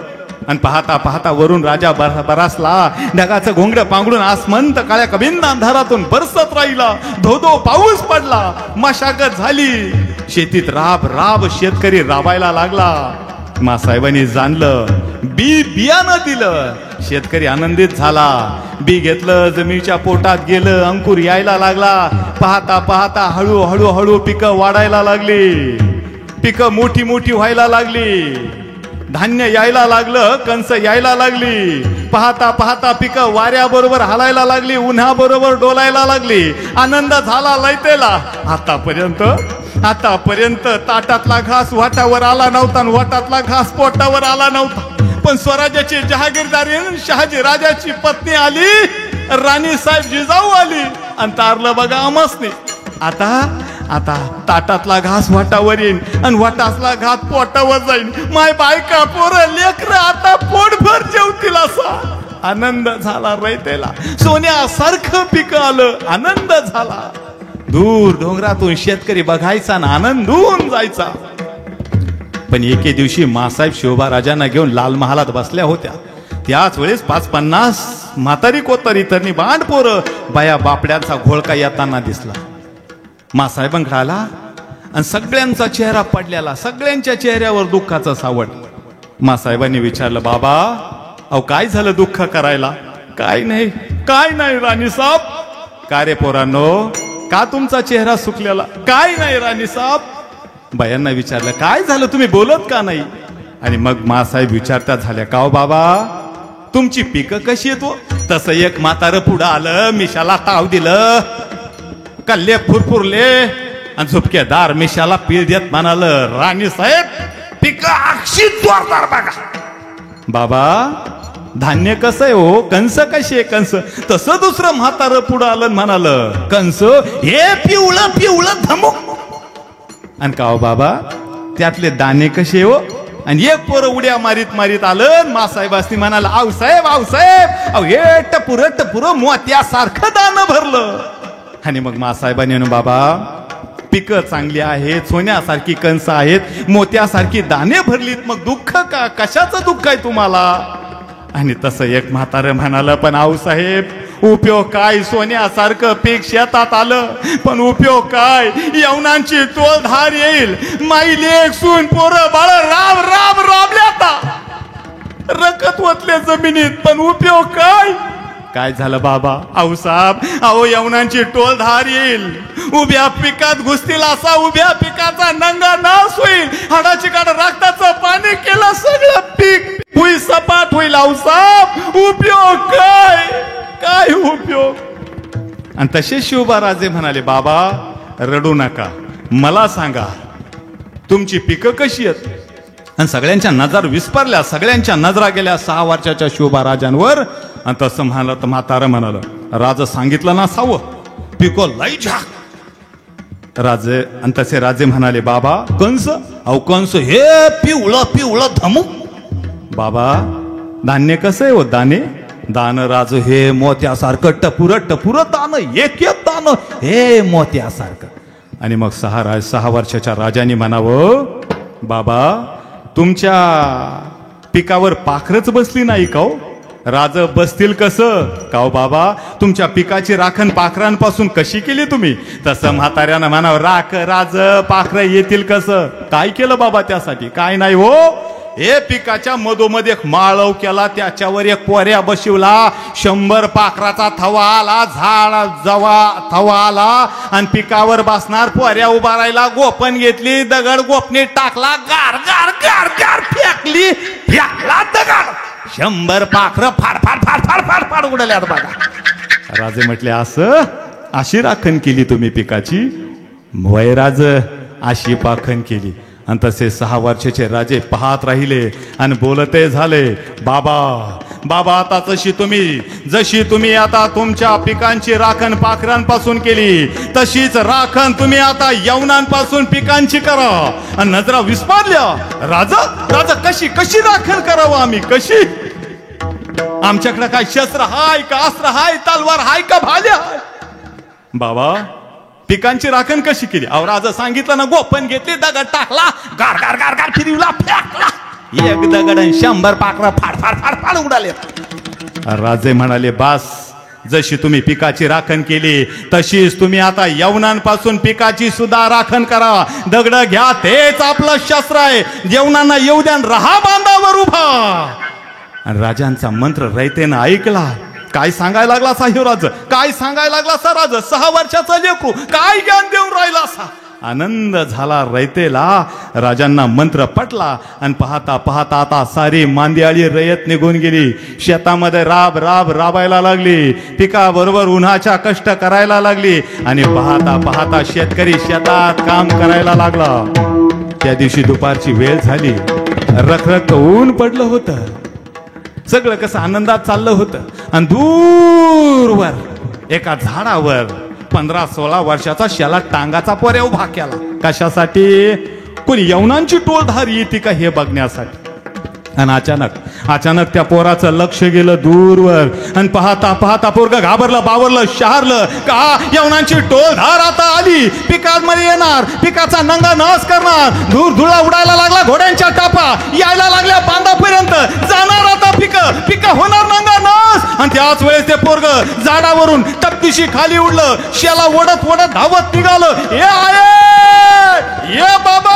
आणि पाहता पाहता वरून राजा बरसला, ढगाचं घोंगड पांघडून आसमंत काळ्या कबिंद अंधारातून बरसत राहिला. धो पाऊस पडला, मशागत झाली, शेतीत राब शेतकरी राबायला लागला. मासाहेबांनी जाणलं, बियाणं दिलं, शेतकरी आनंदित झाला. बी घेतलं, जमिनीच्या पोटात गेलं, अंकुर यायला लागला. पाहता पाहता हळू पिकं वाढायला लागली, पिकं मोठी व्हायला लागली, धान्य यायला लागलं, कणस यायला लागली. पाहता पाहता पिकं वाऱ्याबरोबर हालायला लागली, उन्हाबरोबर डोलायला लागली. आनंद झाला लयतेला. आतापर्यंत ताटातला घास वाटावर आला नव्हता, वाटातला घास पोटावर आला नव्हता. पण स्वराज्याची जहागीरदारी शहाजी राजाची पत्नी आली, राणी साहेब जिजाऊ आली, आणि तारलं बघा आमसने. आता ताटातला घास वाटावर येईन आणि वाटातला घास पोटावर जाईन. माय बायका पोरं लेकरं आता पोटभर जेवतील असा आनंद झाला रयतेला. सोन्यासारखं पिकं आलं, आनंद झाला. दूर डोंगरातून शेतकरी बघायचा ना आनंदून जायचा. पण एके दिवशी मासाहेब शिवबा राजांना घेऊन लाल महालात बसल्या होत्या. त्याच वेळेस 5-50 म्हातारी कोतारी तरणी बांड पोरं बाया बापड्यांचा घोळका येताना दिसला. मासाहेबांकडे आला आणि सगळ्यांचा चेहरा पडलेला, सगळ्यांच्या चेहऱ्यावर दुःखाचं सावट. मासाहेबांनी विचारलं, बाबा अहो काय झालं दुःख करायला? काय नाही राणी साहेब. का रे पोरांनो, का तुमचा चेहरा सुकलेला? काय नाही राणी साहेब. बायांना विचारलं काय झालं, तुम्ही बोलत का नाही? आणि मग मासाहेब विचारतात झाल्या, का हो बाबा तुमची पिकं कशी येतो? तसं एक म्हातारं पुढं आलं, मिशाला ताव दिलं, कल्ले फुरफुरले आणि झुपकेदार मिशाला पीळ देत म्हणालं, राणी साहेब पिकं अक्षी जोरदार बघा. बाबा धान्य कसं आहे हो, कंस कशी आहे कंस? तसं दुसरं म्हातारं पुढं आलं म्हणालं, कंस हे पिवळं पिवळं धमुक. आणि का हो बाबा त्यातले दाणे कसे हो? आणि एक पोरं उड्या मारीत मारीत आलं, मासाहेबांनी म्हणाला, आव साहेब अहो हे टपुर मोत्यासारखं दाणं भरलं. आणि मग मासाहेबांनी बाबा पिकं चांगली आहेत, सोन्यासारखी कंस आहेत, मोत्यासारखी दाणे भरलीत, मग दुःख का, कशाचं दुःख आहे तुम्हाला? आणि तसं एक म्हातारं म्हणालं, पण आऊसाहेब उपयोग काय, सोन्यासारखं पीक शेतात आलं पण उपयोग काय? यवनांची तोल धार येईल, माई लेक सून पोरं बाळ राब राब राबल्याता, रकत वतले जमिनीत, पण उपयोग काय? काय झालं बाबा? आऊसाहेब अहो यवनांची टोल धार येईल, उभ्या पिकात घुसतील असा उभ्या पिकाचा नंगा नाश होईल, हाडाची काढ रक्ताचं पाणी केलं सगळं पीक भुई सपाट होईल. आऊसाहेब उपयोग काय? काय उपयोग? आणि तसे शिवबाराजे म्हणाले, बाबा रडू नका, मला सांगा तुमची पिकं कशी आहेत? आणि सगळ्यांच्या नजर विस्परल्या, सगळ्यांच्या नजरा गेल्या 6 वर्षाच्या शिवबाराजांवर. आणि तसं म्हणालं तर म्हातारं म्हणालं, राजा सांगितलं ना सावं पिको लई झाक राजे. आणि तसे राजे म्हणाले, बाबा कंस? अहो कंस हे पिवळं पिवळं धमुक. बाबा धान्य कसं आहे हो? दाणे दान राज हे मोत्यासारखं टपुर टपुर दान, एक एक दान हे मोत्यासारखं. आणि मग 6 वर्षाच्या राजाने म्हणावं, बाबा तुमच्या पिकावर पाखरच बसली नाही का हो? राज बसतील कसं का हो बाबा? तुमच्या पिकाची राखण पाखरांपासून कशी केली तुम्ही? तसं म्हाताऱ्यानं म्हणावं, राज पाखरं येतील कसं? काय केलं बाबा त्यासाठी? काय नाही हो, हे पिकाच्या मधोमध एक माळव केला, त्याच्यावर एक पोऱ्या बशिवला, 100 पाखराचा थवा आला, झाड जवा थवा आला आणि पिकावर बसणार पोऱ्या उभा राहिला, गोपन घेतली, दगड गोपनीत टाकला, गार गार गार गार फेकली, फेकला दगड, 100 पाखरं फाड फाड फाड फाड फाड फाड उडल्यात बघा. राजे म्हटले, असं अशी राखण केली तुम्ही पिकाची? वैराज अशी पाखण केली. आणि तसे 6 वर्षाचे राजे पाहत राहिले आणि बोलते झाले, बाबा आता जशी तुम्ही आता तुमच्या पिकांची राखण पाखरांपासून केली, तशीच राखण तुम्ही आता यवनांपासून पिकांची करा. आणि नजरा विस्पारल्या, राजा कशी राखण करावं आम्ही? कशी? आमच्याकडे काय शस्त्र हाय का, अस्त्र हाय, तलवार हाय का, भाल्या हाय? बाबा पिकांची राखण कशी केली? अहो राजा सांगितलं ना, गोपन घेतली, दगड टाकला, गार गार गार गार फिरवला, फेकला, एक दगड 100 पाखरं फाड फाड फाड फाड उडाले. राजे म्हणाले, बास जशी तुम्ही पिकाची राखण केली तशीच तुम्ही आता यवनांपासून पिकाची सुद्धा राखण करा. दगड घ्या, तेच आपलं शस्त्र आहे, यवनांना येऊ द्या, राहा बांधावर उभा. आणि राजांचा मंत्र रयतेनं ऐकला. काय सांगायला लागला सा ह्यो राज? काय सांगायला लागला सा राज? 6 वर्षाचा लेकरू काय ज्ञान देऊन राहिला सा? आनंद झाला रयतेला. राजांना मंत्र पटला आणि पाहता पाहता आता सारी मांदियाळी रयत निघून गेली. शेतामध्ये राबायला लागली, पिकाबरोबर उन्हाच्या कष्ट करायला लागली. आणि पाहता पाहता शेतकरी शेतात काम करायला लागला. त्या दिवशी दुपारची वेळ झाली, रखरख ऊन पडलं होतं, सगळं कसं आनंदात चाललं होतं. आणि दूरवर एका झाडावर 15-16 वर्षाचा शेला टांगाचा पोऱ्या उभा केला. कशासाठी? कोणी यवनांची टोळधार येते का हे बघण्यासाठी. आणि अचानक त्या पोराचं लक्ष गेलं दूरवर. आणि पाहता पाहता पोरग घाबरलं, बावरलं, शहारलं, का यवनांची टोळधार आता आली, पिकांमध्ये येणार, पिकाचा नंगा नाश करणार. दूर धुळा उडायला लागला, घोड्यांच्या टापा यायला लागल्या बांधापर्यंत, जाणार आता पिक होणार नंगा नाश. आणि त्याच वेळेस ते पोरग झाडावरून टपकिशी खाली उडलं, शेला ओढत धावत निघालं. ये बाबा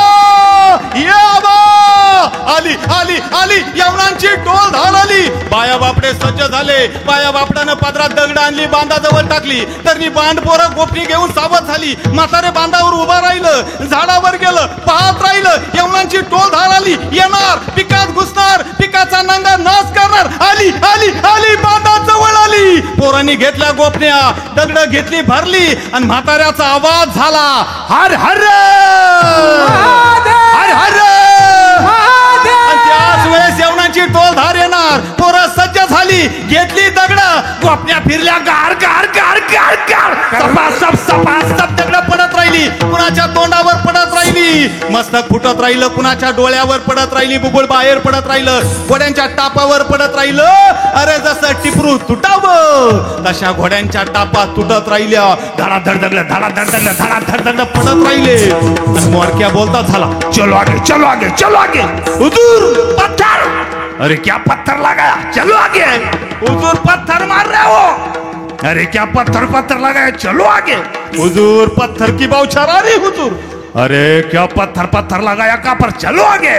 आली आली आली यवनांची टोल धार आली. बाया बापडे सज्ज झाले. बाया बापडानं पदरात दगड आणली, बांधाजवळ टाकली. तर बांध पोरं गोपणी घेऊन सावध झाली. म्हातारे बांधावर उभा राहिलं, झाडावर गेलं, पाहत राहिलं. यवनांची टोल धार आली. येणार, पिकात घुसणार, पिकाचा नांगा नाश करणार. आली आली आली बांधाजवळ आली. पोरांनी घेतल्या गोपण्या, दगड घेतली भरली आणि म्हाताऱ्याचा आवाज झाला, हर हर हर हर. त्याच वेळेस यवनांची टोल धार येणार. पोरं सज्ज झाली, घेतली दगड, गोपण्या फिरल्या, गार गार गार गार गार. सपासप सपासप दगड पडत राहिली. कुणाच्या तोंडावर पडत राहिली, मस्तक फुटत राहिलं. कुणाच्या डोळ्यावर पडत राहिली, बुबुळ बाहेर पडत राहिलं. घोड्यांच्या टापावर पडत राहिलं. अरे जसं टिपरू तुटावं तशा घोड्यांच्या टापा तुटत राहिल्या. धडाधड दगड धडाधड दगड धडाधड दगड पडत राहिले. आणि मोरक्या बोलता झाला, चलो आगे चलो आगे चलो आगे. हुजूर पत्थर. अरे क्या पत्थर लगाया, चलो आगे. हुजूर पत्थर मार रहे हो. अरे क्या पत्थर पत्थर लगाया, चलो आगे. हुजूर पत्थर की बौछार आ रही हुजूर. अरे क्या पत्थर पत्थर लगाया का पर, चलो आगे.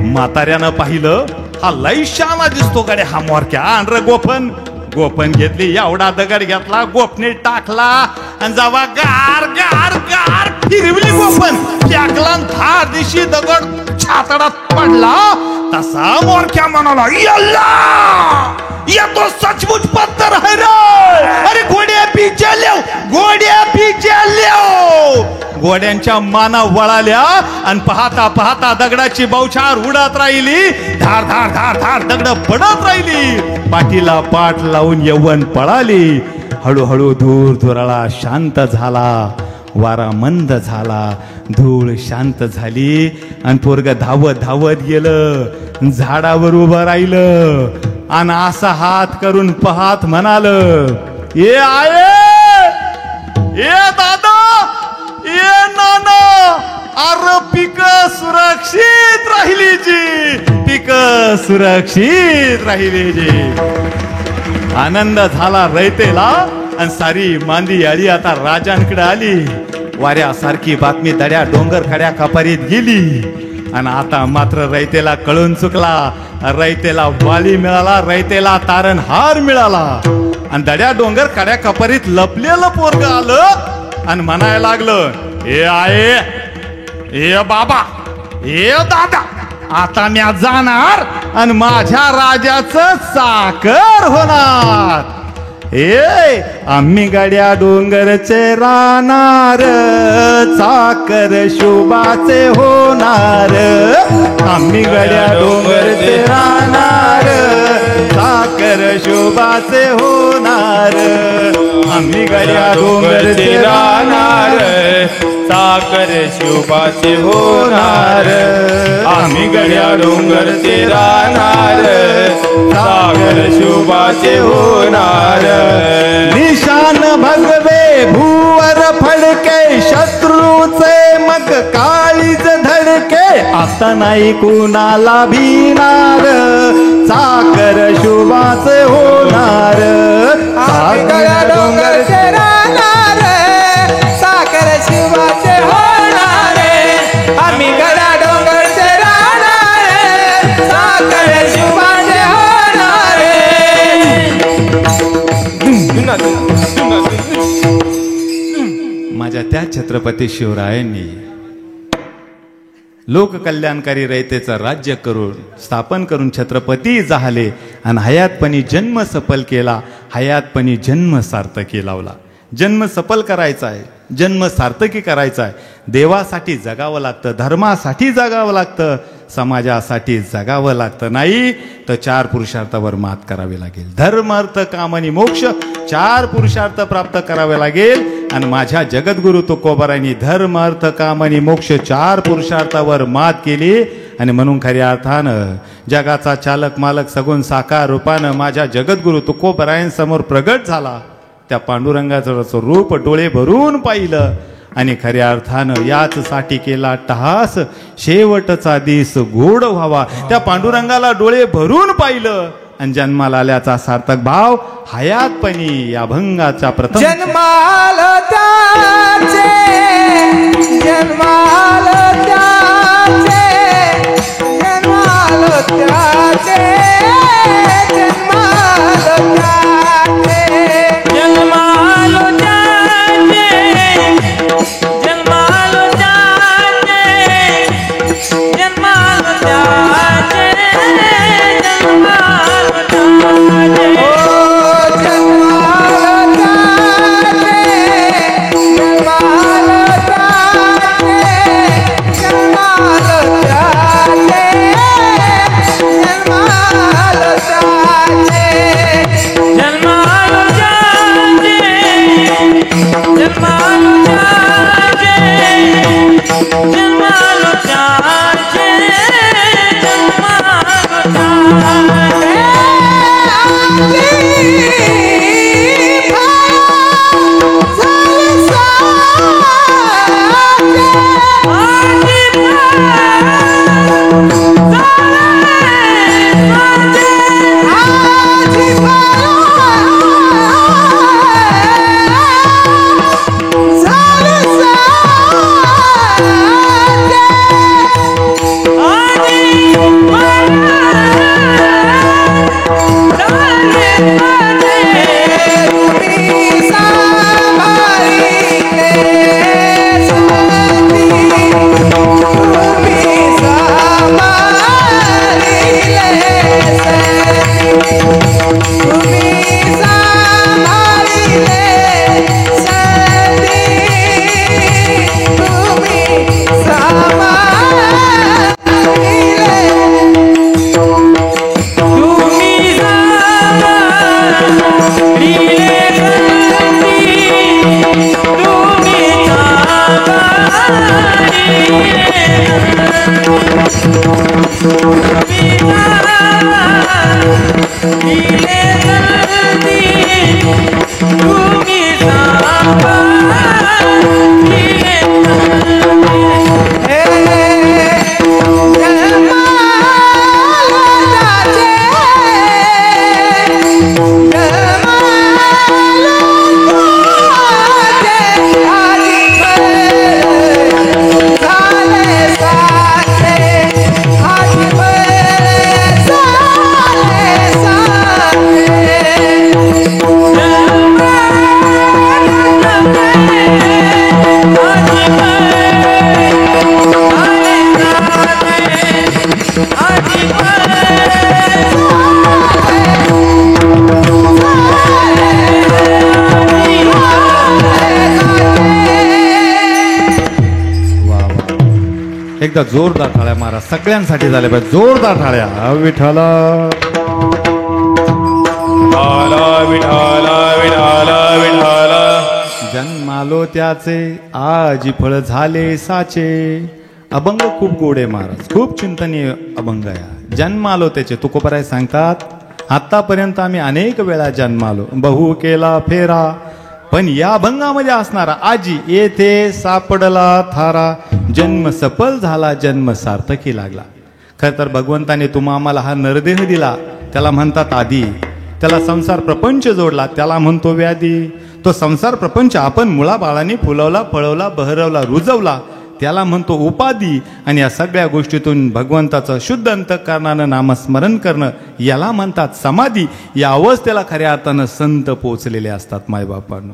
म्हाताऱ्यानं पाहिलं, हा लई शाना दिसतो गड्या हा मोरक्या. आण गोपन. गोपन घेतली, एवढा दगड घेतला, गोपने टाकला आणि जेव्हा गार गार गार फिरवली गोपन, टाकला धार दिशी दगड छातडात पडला. तसा मोरक्या म्हणाला, यल्ला ये तो सचमुच पत्थर है रे. अरे घोड्या पीछे ल्यो, घोड्या पीछे ल्यो. घोड्यांच्या माना वळाल्या आणि पाहता पाहता दगडाची बौछार उडत राहिली. धार धार धार धार दगड पडत राहिली. पाठीला पाठ लावून यव्वन पळाली. हळूहळू धूर धुराळा शांत झाला. वारा मंद झाला. धूळ शांत झाली आणि पोरग धावत धावत गेलं. झाडावर उभं राहिलं आणि असा हात करून पाहत म्हणाल, ये आये, ये दादा, ये नाना. अरे पिक सुरक्षित राहिली जी, पिक सुरक्षित राहिली जी. आनंद झाला रयतेला आणि सारी मांदी आली आता राजांकडे आली. वाऱ्यासारखी बातमी दड्या डोंगर खड्या कपारीत गेली. आणि आता मात्र रयतेला कळून चुकला. रयतेला वाली मिळाला, रयतेला तारणहार मिळाला. आणि दड्या डोंगर खड्या कपारीत लपलेलं पोरग आलं आणि म्हणायला लागलं, ए आहे, ए बाबा, ए दादा, आता मी जाणार आणि माझ्या राजाचं चाकर होणार. ए आम्ही गड्या डोंगरचे राहणार, चाकर शुभाचे होणार. आम्ही गड्या डोंगरचे राहणार, चाकर शुभाचे होणार. आम्ही गड्या डोंगरचे राहणार, चाकर शुभाचे होणार. आम्ही गड्या डोंगरचे राहणार, चाकर शुभाचे होणार. निशान भगवे भूवर फडके, शत्रूचे मग काळीज धडके. आता नाही कुणाला भिणार, चाकर शुभाचे होणार. गड्या डोंगरचे राहणार, साखर शिवाचे होणार. आम्ही गड्या डोंगरचे राहणार, साखर शिवाचे होणार. माझ्या त्या छत्रपती शिवरायांनी लोककल्याणकारी रयतेचं राज्य करून स्थापन करून छत्रपती झाले आणि हयातपणी जन्म सफल केला. हयातपणी जन्म सार्थकी लावला. जन्म सफल करायचा आहे, जन्म सार्थकी करायचा आहे. देवासाठी जगावं लागतं, धर्मासाठी जगावं लागतं, समाजासाठी जगावं लागतं. नाही तर 4 पुरुषार्थावर मात करावी लागेल. धर्म अर्थ काम आणि मोक्ष 4 पुरुषार्थ प्राप्त करावे लागेल. आणि माझ्या जगद्गुरु तुकोबारायांनी धर्म अर्थ काम आणि मोक्ष 4 पुरुषार्थावर मात केली. आणि म्हणून खऱ्या अर्थानं जगाचा चालक मालक सगुण साकार रूपानं माझ्या जगद्गुरु तुकोबारायांसमोर प्रगट झाला. त्या पांडुरंगाचं रूप डोळे भरून पाहिलं आणि खऱ्या अर्थानं याच साठी केला टहास, शेवटचा दिस गोड व्हावा. त्या पांडुरंगाला डोळे भरून पाहिलं आणि जन्माला आल्याचा सार्थक भाव हयातपणी या भंगाचा प्रथम जन्माल त्याचे, जन्माल त्याचे, जन्माल एकदा जोरदार टाळ्या मारा, सगळ्यांसाठी झाल्या पाहिजे जोरदार टाळ्या. विठ्ठला विठाला विठाला विठाला जन्मालो त्याचे आजी फळ झाले साचे. अभंग खूप गोड आहे महाराज, खूप चिंतनीय अभंग आहे. जन्मालो त्याचे तुकोबराय सांगतात, आतापर्यंत आम्ही अनेक वेळा जन्मालो, बहु केला फेरा, पण या अभंगामध्ये असणारा आजी येथे सापडला थारा. जन्म सफल झाला, जन्म सार्थकी लागला. खर तर भगवंताने तुम्हा आम्हाला हा नरदेह दिला, त्याला म्हणतात आधी. त्याला संसार प्रपंच जोडला, त्याला म्हणतो व्याधी. तो संसार प्रपंच आपण मुळाबाळाने फुलवला, फळवला, बहरवला, रुजवला, त्याला म्हणतो उपाधी. आणि या सगळ्या गोष्टीतून भगवंताचं शुद्ध अंतःकरणानं नामस्मरण करणं, याला म्हणतात समाधी. या अवस्थेला खऱ्या अर्थानं संत पोचलेले असतात मायबापांनो.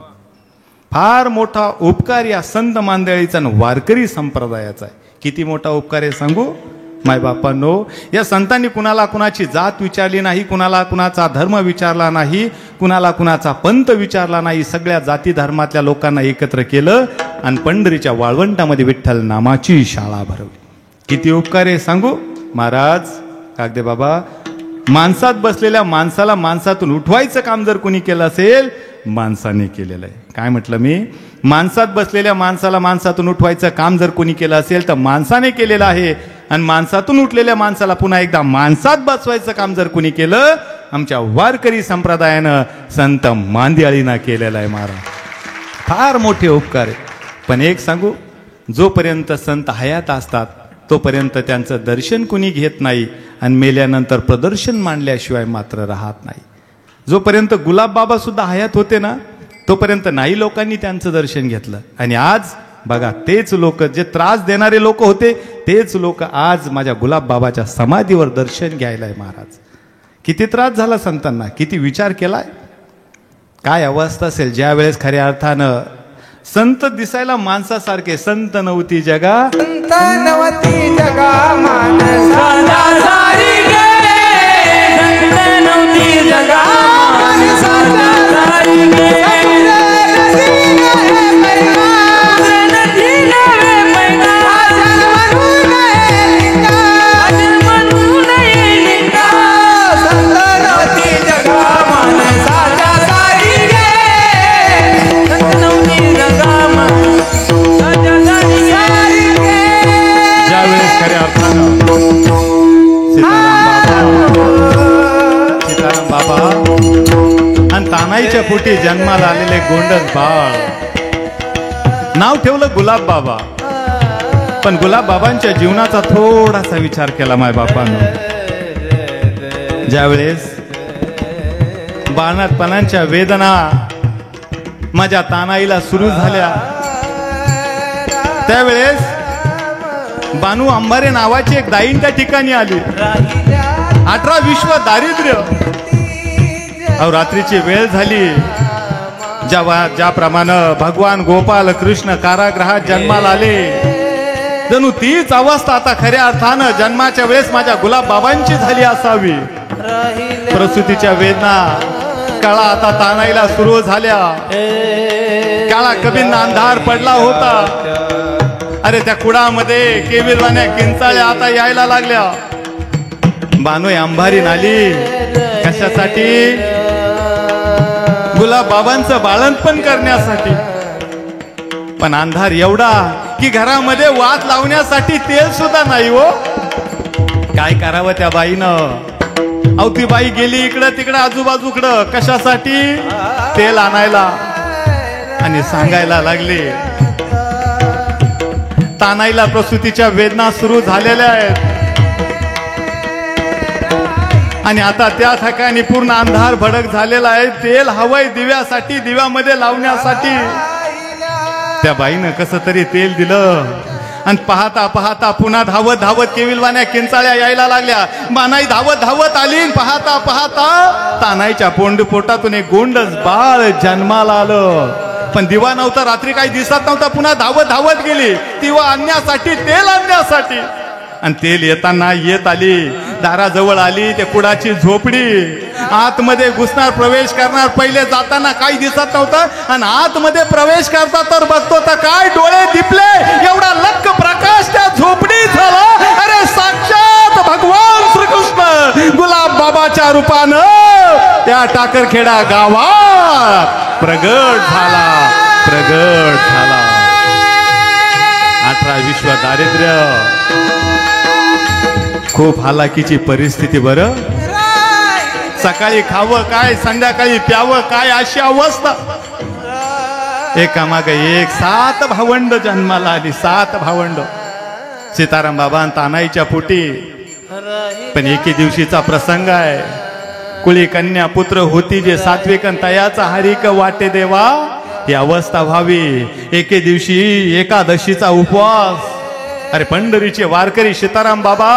फार मोठा उपकार या संत मांदळीचा वारकरी संप्रदायाचा आहे. किती मोठा उपकार आहे सांगू मायबापांनो. या संतांनी कुणाला कुणाची जात विचारली नाही, कुणाला कुणाचा धर्म विचारला नाही, कुणाला कुणाचा पंथ विचारला नाही. सगळ्या जाती धर्मातल्या लोकांना एकत्र केलं आणि पंढरीच्या वाळवंटामध्ये विठ्ठल नामाची शाळा भरवली. किती उपकार आहे सांगू महाराज. कागदे बाबा, माणसात बसलेल्या माणसाला माणसातून उठवायचं काम जर कोणी केलं असेल, माणसाने केलेलं आहे. काय म्हटलं मी? माणसात बसलेल्या माणसाला माणसातून उठवायचं काम जर कोणी केलं असेल तर माणसाने केलेलं आहे. आणि माणसातून उठलेल्या माणसाला पुन्हा एकदा माणसात बसवायचं काम जर कोणी केलं, आमच्या वारकरी संप्रदायानं संत मांदियाळींना केलेलं आहे महाराज. फार मोठे उपकार आहे. पण एक सांगू, जोपर्यंत संत हयात असतात तोपर्यंत त्यांचं दर्शन कुणी घेत नाही आणि मेल्यानंतर प्रदर्शन मांडल्याशिवाय मात्र राहत नाही. जोपर्यंत गुलाब बाबा सुद्धा हयात होते ना, तोपर्यंत नाही लोकांनी त्यांचं दर्शन घेतलं. आणि आज बघा, तेच लोक, जे त्रास देणारे लोक होते, तेच लोक आज माझ्या गुलाब बाबाच्या समाधीवर दर्शन घ्यायलाय महाराज. किती त्रास झाला संतांना, किती विचार केलाय. काय अवस्था असेल ज्या वेळेस खऱ्या अर्थानं संत दिसायला माणसासारखे संत नव्हती जगा, संत नव्हती जगा माणसाला सारी गे. संत नव्हती जगा माणसाला सारी गे. तानाईच्या पोटी जन्माला आलेले गोंडस बाळ, नाव ठेवलं गुलाब बाबा. पण गुलाब बाबांच्या जीवनाचा थोडासा विचार केला माय बापानं. ज्यावेळेस बाळंतपणाच्या वेदना माझ्या तानाईला सुरू झाल्या, त्यावेळेस बानू अंबारे नावाची एक दाईन त्या ठिकाणी आली. 18 विश्व दारिद्र्य. अहो, रात्रीची वेळ झाली. ज्याप्रमाणे भगवान गोपाल कृष्ण कारागृहात जन्माला आले, जणू तीच अवस्था आता खऱ्या अर्थानं जन्माच्या वेळेस माझ्या गुलाब बाबांची झाली असावी. प्रसूतीच्या वेदना काळा आता तानाईला सुरू झाल्या. काळा कबींना अंधार पडला होता. अरे, त्या कुडामध्ये केविलवाण्या किंचाळ्या आता यायला लागल्या. बानू अंबारी नाली कशासाठी? गुलाब बाबांचं बाळंतपण करण्यासाठी. पण अंधार एवढा की घरामध्ये वात लावण्यासाठी तेल सुद्धा नाही हो. काय करावं त्या बाईनं? अहो ती बाई गेली इकडं तिकडं आजूबाजूकडं कशासाठी? तेल आणायला. आणि सांगायला लागली, तानाईला प्रसूतीच्या वेदना सुरू झालेल्या आहेत आणि आता त्या ठिकाणी पूर्ण अंधार भडक झालेला आहे. तेल हवंय दिव्यासाठी, दिव्यामध्ये लावण्यासाठी. त्या बाईनं कसं तरी तेल दिलं आणि पाहता पाहता पुन्हा धावत धावत केविलवाण्या किंचाळ्या यायला लागल्या. मानाई धावत धावत आली. पाहता पाहता तानाईच्या पोटातून एक गोंडस बाळ जन्माला आलं. पण दिवा नव्हता, रात्री काही दिसत नव्हता. पुन्हा धावत धावत गेली दिवा आणण्यासाठी, तेल आणण्यासाठी. आणि तेल येताना येत आली, दाराजवळ आली. ते कुडाची झोपडी, आतमध्ये घुसणार, प्रवेश करणार. पहिले जाताना काही दिसत नव्हतं आणि आतमध्ये प्रवेश करता तर बघतो तर काय डोळे दिपले, एवढा लक्क प्रकाश त्या झोपडीत झाला. अरे साक्षात भगवान श्रीकृष्ण गुलाब बाबाच्या रूपानं त्या टाकरखेडा गावात प्रगट झाला, प्रगट झाला. 18 विश्व दारिद्र्य, खूप हालाकीची परिस्थिती. बरं, सकाळी खावं काय, संध्याकाळी प्यावं काय, अशी अवस्था. एकामागे एक 7 भावंड जन्माला आली. 7 भावंड सीताराम बाबा आणि तानाईच्या पोटी. पण एके दिवशीचा प्रसंग आहे. कुळी कन्या पुत्र होती जे सात्विक तयाचा हरिक वाटे देवा, ही अवस्था व्हावी. एके दिवशी एकादशीचा उपवास. अरे पंढरीचे वारकरी सीताराम बाबा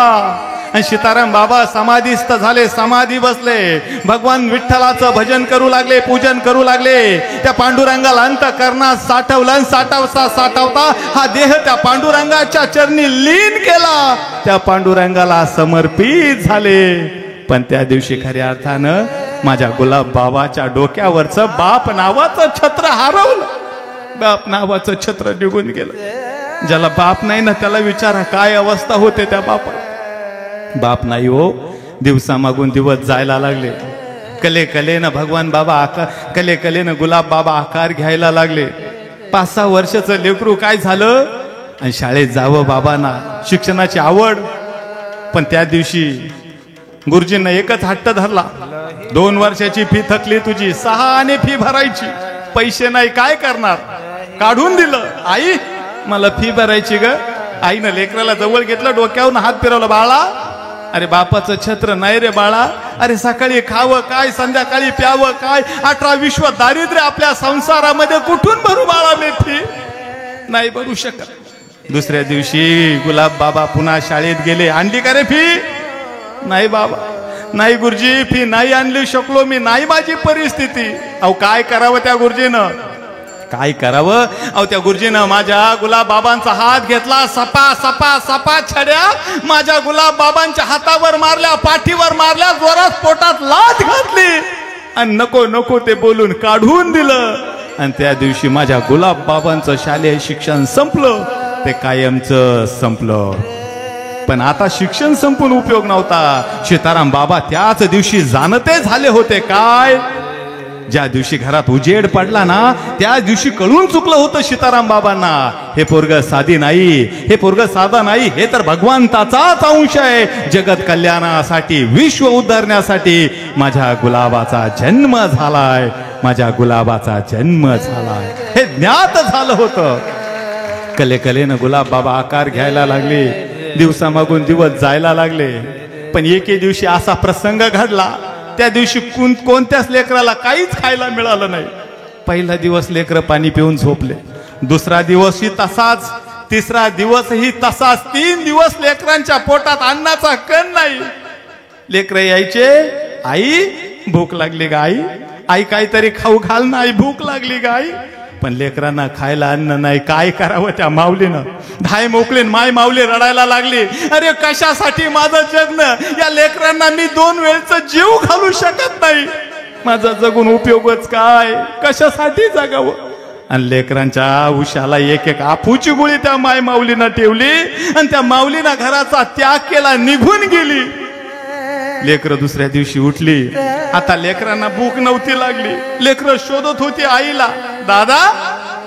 आणि सीताराम बाबा समाधीस्थ झाले, समाधी बसले. भगवान विठ्ठलाचं भजन करू लागले, पूजन करू लागले. त्या पांडुरंगाला अंतःकरणात साठवलं. साठवता हा देह त्या पांडुरंगाच्या चरणी लीन केला, त्या पांडुरंगाला समर्पित झाले. पण त्या दिवशी खऱ्या अर्थानं माझ्या गुलाब बाबाच्या डोक्यावरचं बाप नावाचं छत्र हरवलं. बाप नावाचं छत्र निघून गेलं. ज्याला बाप नाही ना त्याला विचारा काय अवस्था होते त्या बापा. बाप नाही हो. दिवसामागून दिवस जायला लागले. कलेनं भगवान बाबा कलेनं गुलाब बाबा आकार घ्यायला लागले. 5-6 वर्षाचं लेकरू काय झालं आणि शाळेत जावं बाबांना, शिक्षणाची आवड. पण त्या दिवशी गुरुजींना एकच हट्ट धरला, 2 वर्षाची फी थकली तुझी, 6 आणे फी भरायची. पैसे नाही काय करणार, काढून दिलं. आई मला फी भरायची ग. आईनं लेकराला जवळ घेतलं, डोक्यावरून हात फिरवला. बाळा, अरे बापाचं छत्र नाही रे बाळा. अरे सकाळी खावं काय, संध्याकाळी प्यावं काय, 18 विश्व दारिद्र्य आपल्या संसारामध्ये कुठून भरू बाळा मी फी? नाही भरू शकत. दुसऱ्या दिवशी गुलाब बाबा पुन्हा शाळेत गेले. आणली का रे फी? नाही बाबा, नाही गुरुजी, फी नाही आणली शकलो मी, नाही माझी परिस्थिती. अहो काय करावं त्या गुरुजीनं, काय करावं? अहो त्या गुरुजीनं माझ्या गुलाब बाबांचा हात घेतला. सपा सपा सपा छड्या माझ्या गुलाब बाबांच्या हातावर मारल्या, पाठीवर मारल्या, जोरात पोटात लाथ घातली आणि नको नको ते बोलून काढून दिलं. आणि त्या दिवशी माझ्या गुलाब बाबांचं शालेय शिक्षण संपलं, ते कायमचं संपलं. पण आता शिक्षण संपून उपयोग नव्हता. सीताराम बाबा त्याच दिवशी जाणते झाले होते. काय? ज्या दिवशी घरात उजेड पडला ना त्या दिवशी कळून चुकलं होतं सीताराम बाबांना, हे पोरग साधी नाही, हे पोरग साधा नाही, हे तर भगवंताचाच अंश आहे. जगत कल्याणासाठी, विश्व उद्धारण्यासाठी माझ्या गुलाबाचा जन्म झालाय, माझ्या गुलाबाचा जन्म झालाय, हे ज्ञात झालं होतं. कलेनं गुलाब बाबा आकार घ्यायला लागले. दिवसामागून दिवस जायला लागले. पण एके दिवशी असा प्रसंग घडला, त्या दिवशी कोणत्याच लेकराला काहीच खायला मिळालं नाही. पहिला दिवस लेकरं पाणी पिऊन झोपले, दुसरा दिवसही तसाच, तिसरा दिवसही तसाच. 3 दिवस लेकरांच्या पोटात अन्नाचा कण नाही. लेकरं यायचे, आई भूक लागली का आई, आई काहीतरी खाऊ घाल ना, आई भूक लागली का आई. पण लेकरांना खायला अन्न नाही. काय करावं त्या माऊलीनं? धाय मोकलीन माय माऊली रडायला लागली. अरे कशासाठी माझं जगणं? या लेकरांना मी 2 वेळचं जीव घालू शकत नाही. माझा जगून उपयोगच काय? कशासाठी जगावं? आणि लेकरांच्या उशाला एक एक आफूची गोळी त्या माय माऊलीनं ठेवली आणि त्या माऊलीनं घराचा त्याग केला, निघून गेली. लेकरं दुसऱ्या दिवशी उठली. आता लेकरांना भूक नव्हती लागली. लेकरं शोधत होती आईला. दादा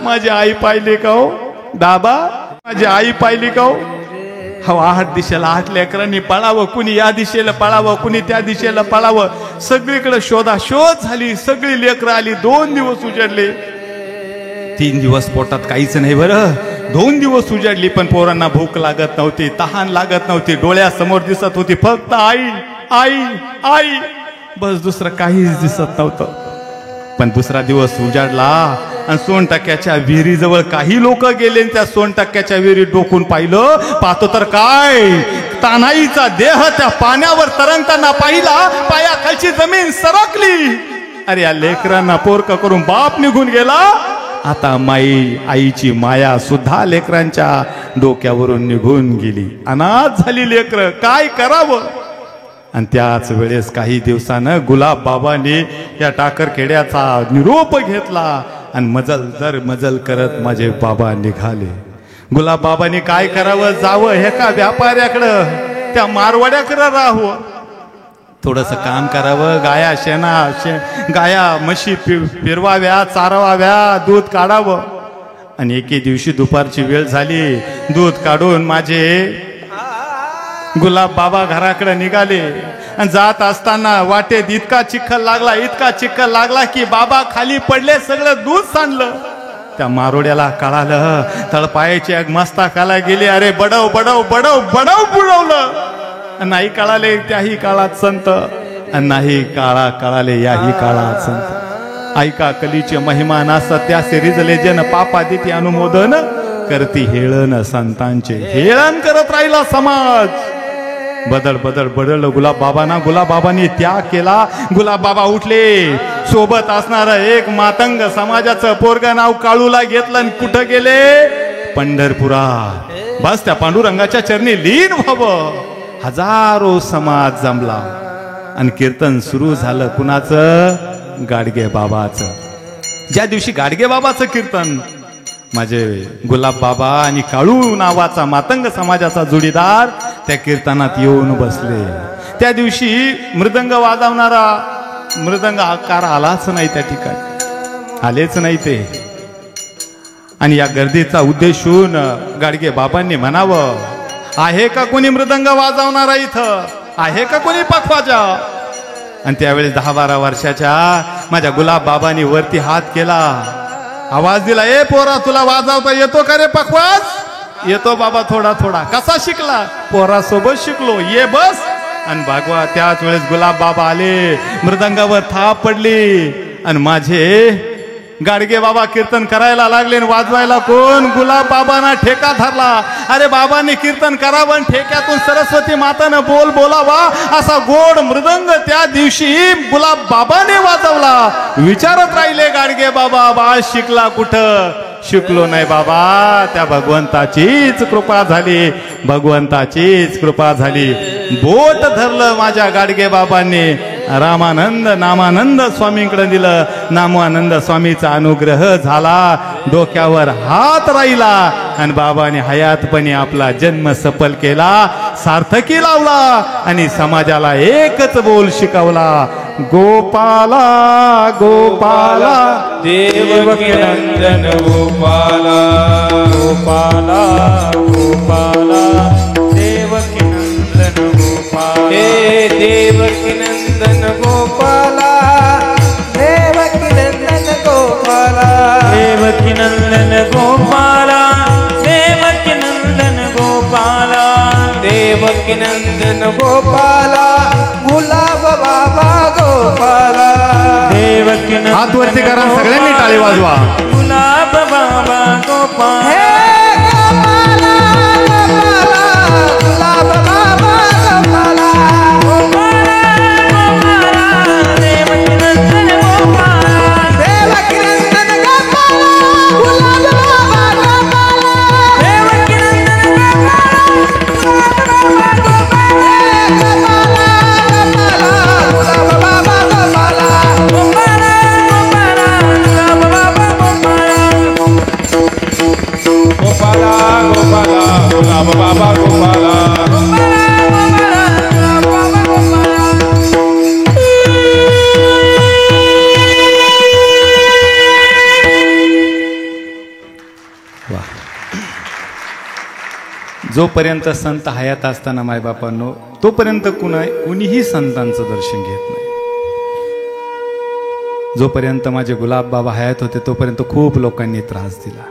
माझी आई पाहिली का हो? दादा माझी आई पाहिली का हो? आठ दिशेला 8 लेकरांनी पळावं, कुणी या दिशेला पळावं, कुणी त्या दिशेला पळावं. सगळीकडे शोधाशोध झाली. सगळी लेकरं आली. 2 दिवस उजाडले. 3 दिवस पोटात काहीच नाही बरं. 2 दिवस उजाडली, पण पोरांना भूक लागत नव्हती, तहान लागत नव्हती. डोळ्यासमोर दिसत होती फक्त आई आई आई, बस दुसरं काहीच दिसत नव्हतं. पण दुसरा दिवस उजाडला आणि सोनटक्क्याच्या विहिरीजवळ काही लोक गेले. त्या सोनटक्क्याच्या विहिरीत डोकून पाहतो तर काय, तानाईचा देह त्या पाण्यावर तरंगताना पाहिला. पायाखालची जमीन सरकली. अरे या लेकरांना पोरक करून बाप निघून गेला. आता आईची माया सुद्धा लेकरांच्या डोक्यावरून निघून गेली. अनाथ झाली लेकर, काय करावं. आणि त्याच वेळेस काही दिवसानं गुलाब बाबांनी या टाकरखेड्याचा निरोप घेतला आणि मजल करत माझे बाबा निघाले. गुलाब बाबांनी काय करावं, जावं हे का व्यापाऱ्याकडं, त्या मारवाड्याकडं राहावं, थोडस काम करावं. गाया म्हशी फिरवाव्या, चारवाव्या, दूध काढावं. आणि एके दिवशी दुपारची वेळ झाली. दूध काढून माझे गुलाब बाबा घराकडे निघाले. आणि जात असताना वाटेत इतका चिखल लागला की बाबा खाली पडले. सगळं दूध सांडलं. त्या मारोड्याला कळालं. तळपायाची एक मस्तकाला गेली. अरे बडव बुडवलं. नाही कळाले त्याही काळात संत, नाही कळाले याही काळात संत. ऐका कलीचे महिमा नास त्या सिरिजले जन पापा दिती अनुमोदन करती हेळन संतांचे. हेळन करत राहिला समाज. बदल गुलाब बाबांनी त्याग केला. गुलाब बाबा उठले. सोबत असणार एक मातंग समाजाचं पोरग नाव काळूला घेतलं आणि कुठं गेले, पंढरपुरात. बस त्या पांडुरंगाच्या चरणी लीन व्हावं. हजारो समाज जमला आणि कीर्तन सुरू झालं. कुणाचं, गाडगे बाबाचं. ज्या दिवशी गाडगे बाबाचं कीर्तन, माझे गुलाब बाबा आणि काळू नावाचा मातंग समाजाचा जोडीदार त्या कीर्तनात येऊन बसले. त्या दिवशी मृदंग वाजवणारा मृदंग आकार आलाच नाही त्या ठिकाणी, आलेच नाही ते. आणि या गर्दीचा उद्देशून गाडगे बाबांनी म्हणावं, आहे का कोणी मृदंग वाजवणारा इथं, आहे का कोणी पखवाजा. आणि त्यावेळेस 10-12 वर्षाच्या माझ्या गुलाब बाबांनी वरती हात केला, आवाज दिला, ए पोरा तुला वाजवता येतो का रे पखवाज. येतो बाबा, थोडा थोडा. कसा शिकला, पोरासोबत शिकलो, ये बस. आणि भागवा त्याच वेळेस गुलाब बाबा आले, मृदंगावर थाप पडली आणि माझे गाडगे बाबा कीर्तन करायला लागले. वाजवायला कोण, गुलाब बाबांना ठेका धरला. अरे बाबांनी कीर्तन करावं आणि ठेक्यातून सरस्वती मातानं बोलावा असा गोड मृदंग त्या दिवशी गुलाब बाबाने वाजवला. विचारत राहिले गाडगे बाबा, बाळ शिकला कुठं. शिकलो नाही बाबा, त्या भगवंताचीच कृपा झाली, भगवंताचीच कृपा झाली. बोट धरलं माझ्या गाडगे बाबांनी, रामानंद नामानंद स्वामींकडे दिलं. नामानंद स्वामीचा अनुग्रह झाला, डोक्यावर हात राहिला आणि बाबाने हयातपणे आपला जन्म सफल केला, सार्थकी लावला आणि समाजाला एकच बोल शिकवला, गोपाला गोपाला देवकी नंदन गोपाला गोपाला गोपाला देवकी नंदन गोपाला. हे देवकी नंदन गोपाला, देवकी नंदन गोपाला, देवकी नंदन गोपाला देवकी नंदन गोपाला देवकी नंदन गोपाला, गुलाब बाबा गोपाला. देवकी नंदन हात वरती करा, सगळ्यांनी टाळी वाजवा. गुलाब बाबा गोपाला. हे गोपाला गोपाला, गुलाब बाबा गोपाला. देवकी नंदन गोपाला देवकी नंदन गोपाला, गुलाब बाबा गोपाला. देवकी नंदन गुलाब बाबा गोपाला. गोपाला गोपाला गुलाब बाबा गोपाला. जोपर्यंत संत हयात असताना मायबापांनो तोपर्यंत कुणीही संतांचं दर्शन घेत नाही. जोपर्यंत माझे गुलाब बाबा हयात होते तोपर्यंत खूप लोकांनी त्रास दिला.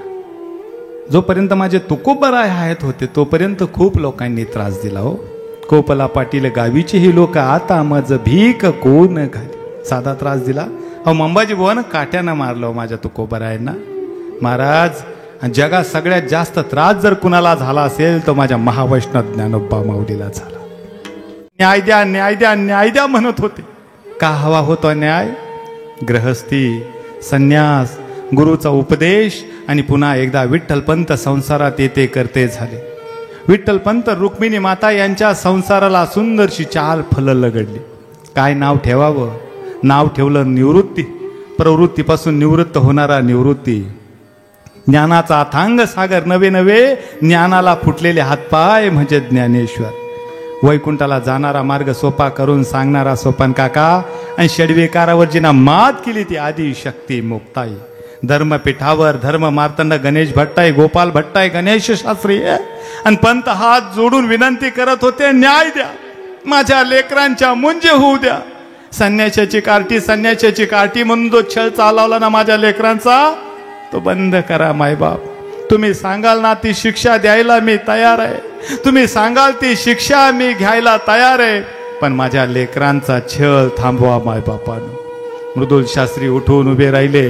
जोपर्यंत माझे तुकोबराय हयात होते तोपर्यंत खूप लोकांनी त्रास दिला. हो कोपला पाटील गावीचे ही लोक आता मज भीक कोण घाली. साधा त्रास दिला. अहो मंबाजी बुवानं काट्यानं मारलं माझ्या तुकोबरायांना. महाराज जगात सगळ्यात जास्त त्रास जर कुणाला झाला असेल तर माझ्या महावैष्णव ज्ञानोबा माऊलीला झाला. न्याय द्या न्याय द्या न्याय द्या म्हणत होते. का हवा होता न्याय? ग्रहस्थी, संन्यास, गुरुचा उपदेश आणि पुन्हा एकदा विठ्ठलपंत संसारात येते करते झाले. विठ्ठलपंत रुक्मिणी माता यांच्या संसाराला सुंदरशी चाल फलं लगडली. काय नाव ठेवावं? नाव ठेवलं निवृत्ती. प्रवृत्तीपासून निवृत्त होणारा निवृत्ती. ज्ञानाचा अथांग सागर नवे नवे ज्ञानाला फुटलेले हातपाय म्हणजे ज्ञानेश्वर. वैकुंठाला जाणारा मार्ग सोपा करून सांगणारा सोपान काका आणि षडविकारावर जिना मात केली ती आदी शक्ती मुक्ताई. धर्मपीठावर धर्म मार्तंड गणेश भट्टाई, गोपाल भट्टाई, गणेश शास्त्री आणि पंत हात जोडून विनंती करत होते, न्याय द्या, माझ्या लेकरांच्या मुंजे होऊ द्या. संन्याशाची कार्टी म्हणून जो छळ चालवला ना माझ्या लेकरांचा तो बंद करा मायबाप. तुम्ही सांगाल ना ती शिक्षा द्यायला मी तयार आहे. तुम्ही सांगाल ती शिक्षा मी घ्यायला तयार आहे. पण माझ्या लेकरांचा छळ थांबवा मायबापानं. मृदुल शास्त्री उठून उभे राहिले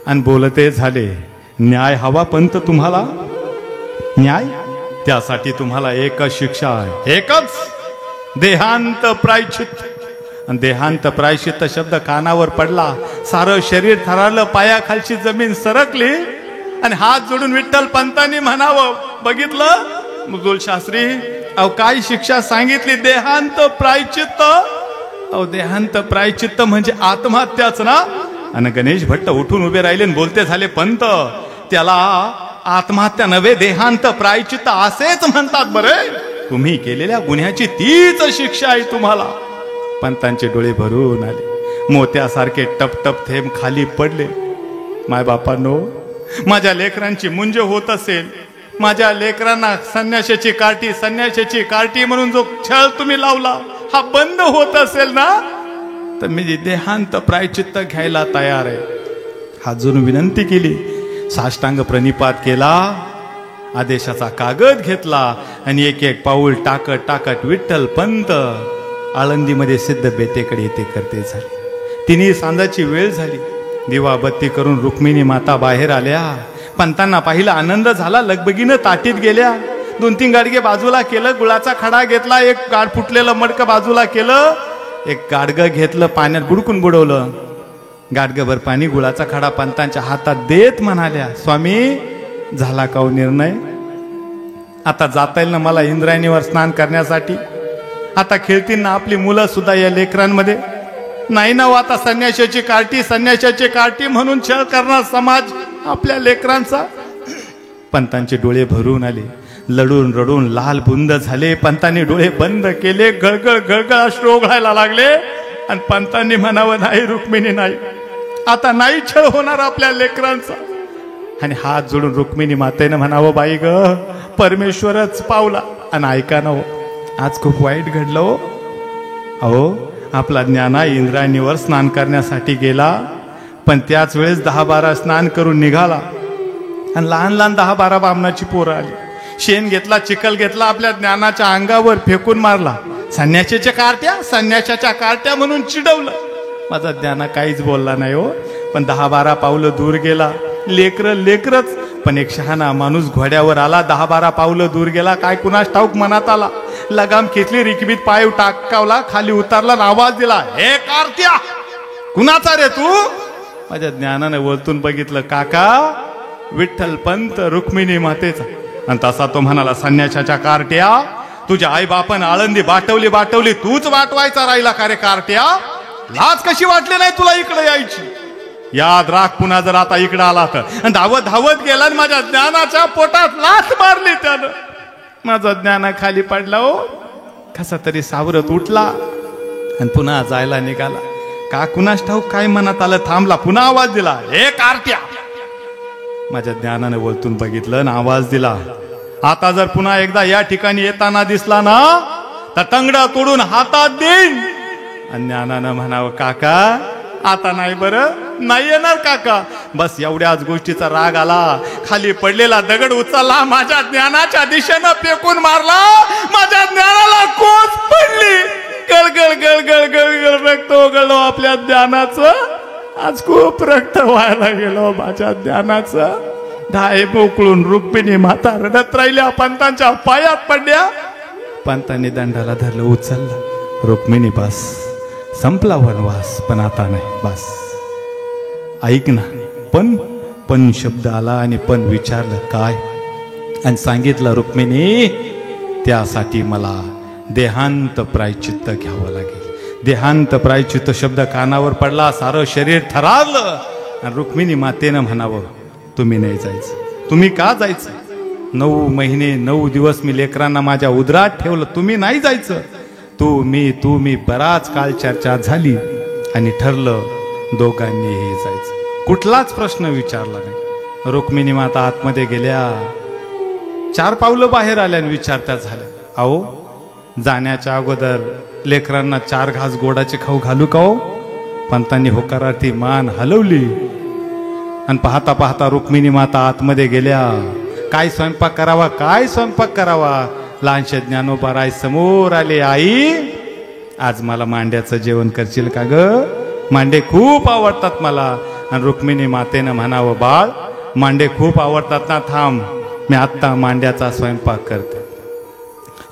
आणि बोलते झाले, न्याय हवा पंत तुम्हाला? न्याय? त्यासाठी तुम्हाला एकच शिक्षा आहे, एकच, देहांत प्रायश्चित्त. आणि देहांत प्रायश्चित्त शब्द कानावर पडला, सारं शरीर थरारलं, पायाखालची जमीन सरकली आणि हात जोडून विठ्ठल पंतांनी म्हणावं, बघितलं मृदुल शास्त्री, अहो काय शिक्षा सांगितली? देहांत प्रायश्चित्त. अहो देहांत प्रायश्चित्त म्हणजे आत्महत्याच ना. आणि गणेश भट्ट उठून उभे राहिले आणि बोलते झाले, पंत त्याला आत्महत्या नव्हे देहांत प्रायश्चित्त असेच म्हणतात. बरे तुम्ही केलेल्या गुन्ह्याची तीच शिक्षा आहे तुम्हाला. पंतांचे डोळे भरून आले, मोत्यासारखे टप टप थेंब खाली पडले. मायबापांनो, माझ्या लेकरांची मुंज होत असेल, माझ्या लेकरांना संन्याशाची कार्टी म्हणून जो छळ तुम्ही लावला हा बंद होत असेल ना, तर मी देहांत प्रायश्चित्त घ्यायला तयार आहे. हात जोडून विनंती केली, साष्टांग प्रणिपात केला, आदेशाचा कागद घेतला आणि एक एक पाऊल टाकत विठ्ठल पंत आळंदीमध्ये सिद्ध बेतेकडे येते करते झाले. तिन्ही सांजाची वेळ झाली. दिवाबत्ती करून रुक्मिणी माता बाहेर आल्या. पंतांना पाहिला, आनंद झाला, लगबगीनं ताटीत गेल्या. 2-3 गाडगे बाजूला केलं, गुळाचा खडा घेतला, एक गाड फुटलेलं मडकं बाजूला केलं, एक गाडगं घेतलं, पाण्यात बुडकून बुडवलं. गाडगभर पाणी गुळाचा खडा पंतांच्या हातात देत म्हणाल्या, स्वामी झाला का हो निर्णय? आता जाता येईल ना मला इंद्रायणीवर स्नान करण्यासाठी? आता खेळतील ना आपली मुलं सुद्धा या लेकरांमध्ये? नाही ना, आता संन्याशाची कार्टी म्हणून छळ करणार समाज आपल्या लेकरांचा. पंतांचे डोळे भरून आले, लढून रडून लाल बुंद झाले. पंतांनी डोळे बंद केले, गळगळ अश्रू ओघळायला लागले आणि पंतांनी म्हणावं, नाही रुक्मिणी नाही, आता नाही छळ होणार आपल्या लेकरांचा. आणि हात जोडून रुक्मिणी मातेनं म्हणावं, बाई ग, परमेश्वरच पावला. आणि ऐका ना हो, आज खूप वाईट घडलं हो. अहो आपला ज्ञाना इंद्रायणीवर स्नान करण्यासाठी गेला, पण त्याच वेळेस 10-12 स्नान करून निघाला आणि लहान 10-12 बामणाची पोरं आली. शेण घेतला, चिखल घेतला, आपल्या ज्ञानाच्या अंगावर फेकून मारला. संन्याशाच्या कार्ट्या म्हणून चिडवलं. माझा ज्ञाना काहीच बोलला नाही हो, पण 10-12 पावलं दूर गेला. लेकरच, पण एक शहाणा माणूस घोड्यावर आला, 10-12 पावलं दूर गेला. काय कुणास ठाऊक मनात आला, लगाम खेचली, रिकबीत पाय टाकावला, खाली उतरला, आवाज दिला, हे कार्त्या कुणाचा रे तू? माझ्या ज्ञानाने वरतून बघितलं, काका विठ्ठल पंत रुक्मिणी मातेचा. आणि तसा तो म्हणाला, संन्याशाच्या कार्ट्या, तुझ्या आई बापान आळंदी बाटवली, तूच वाटवायचा राहिला का रे कार्ट्या? लाज कशी वाटली नाही तुला इकडे यायची? याद राख, पुन्हा जर आता इकडे आला तर. धावत गेला आणि माझ्या ज्ञानाच्या पोटात लाथ मारली त्यानं. माझा ज्ञाना खाली पडला हो, कसा तरी सावरत उठला आणि पुन्हा जायला निघाला. का कुणास ठाऊक काय मनात आलं, थांबला, पुन्हा आवाज दिला, हे कार्ट्या. माझ्या ज्ञानाने वरतून बघितलं आणि आवाज दिला, आता जर पुन्हा एकदा या ठिकाणी येताना दिसला ना तर तंगडा तोडून हातात देईन आणि ज्ञानानं म्हणावं काका आता नाही बरं नाही येणार काका. बस एवढ्याच गोष्टीचा राग आला. खाली पडलेला दगड उचलला, माझ्या ज्ञानाच्या दिशेनं फेकून मारला. माझ्या ज्ञानाला कोच पडली. गळगळ गळगळ गळगळ रक्त ओघळलो आपल्या ज्ञानाचं. आज खूप रक्त व्हायला गेलो माझ्या ज्ञानाचं. धाय मोकळून रुक्मिणी माता रडत राहिल्या, पंतांच्या पायात पडल्या. पंतांनी दंडाला धरलं, उचललं. रुक्मिणी बस, संपला वनवास, पण आता नाही बस. ऐक ना. पण शब्द आला आणि पण विचारलं काय, आणि सांगितलं रुक्मिणी त्यासाठी मला देहांत प्रायश्चित्त घ्यावं लागेल. देहांत प्रायश्चित्त शब्द कानावर पडला, सारं शरीर थरारलं. आणि रुक्मिणी मातेनं म्हणावं तुम्ही नाही जायचं. तुम्ही का जायचं? 9 महिने 9 दिवस मी लेकरांना माझ्या उदरात ठेवलं, तुम्ही नाही जायचं. तू मी बराच काळ चर्चा झाली आणि ठरलं दोघांनीही जायचं. कुठलाच प्रश्न विचारला नाही. रुक्मिणी माता आतमध्ये गेल्या, 4 पावलं बाहेर आल्या आणि विचारत्या झाल्या, अहो जाण्याच्या अगोदर लेकरांना 4 घास गोडाचे खाऊ घालू का हो? पंतांनी होकारार्थी मान हलवली. आणि पाहता पाहता रुक्मिणी माता आतमध्ये गेल्या. काय स्वयंपाक करावा, काय स्वयंपाक करावा. लहानशे ज्ञानोबा राय समोर आले. आई आज मला मांड्याचं जेवण करशील का ग? मांडे खूप आवडतात मला. आणि रुक्मिणी मातेनं म्हणावं बाळ मांडे खूप आवडतात ना, थांब मी आत्ता मांड्याचा स्वयंपाक करते.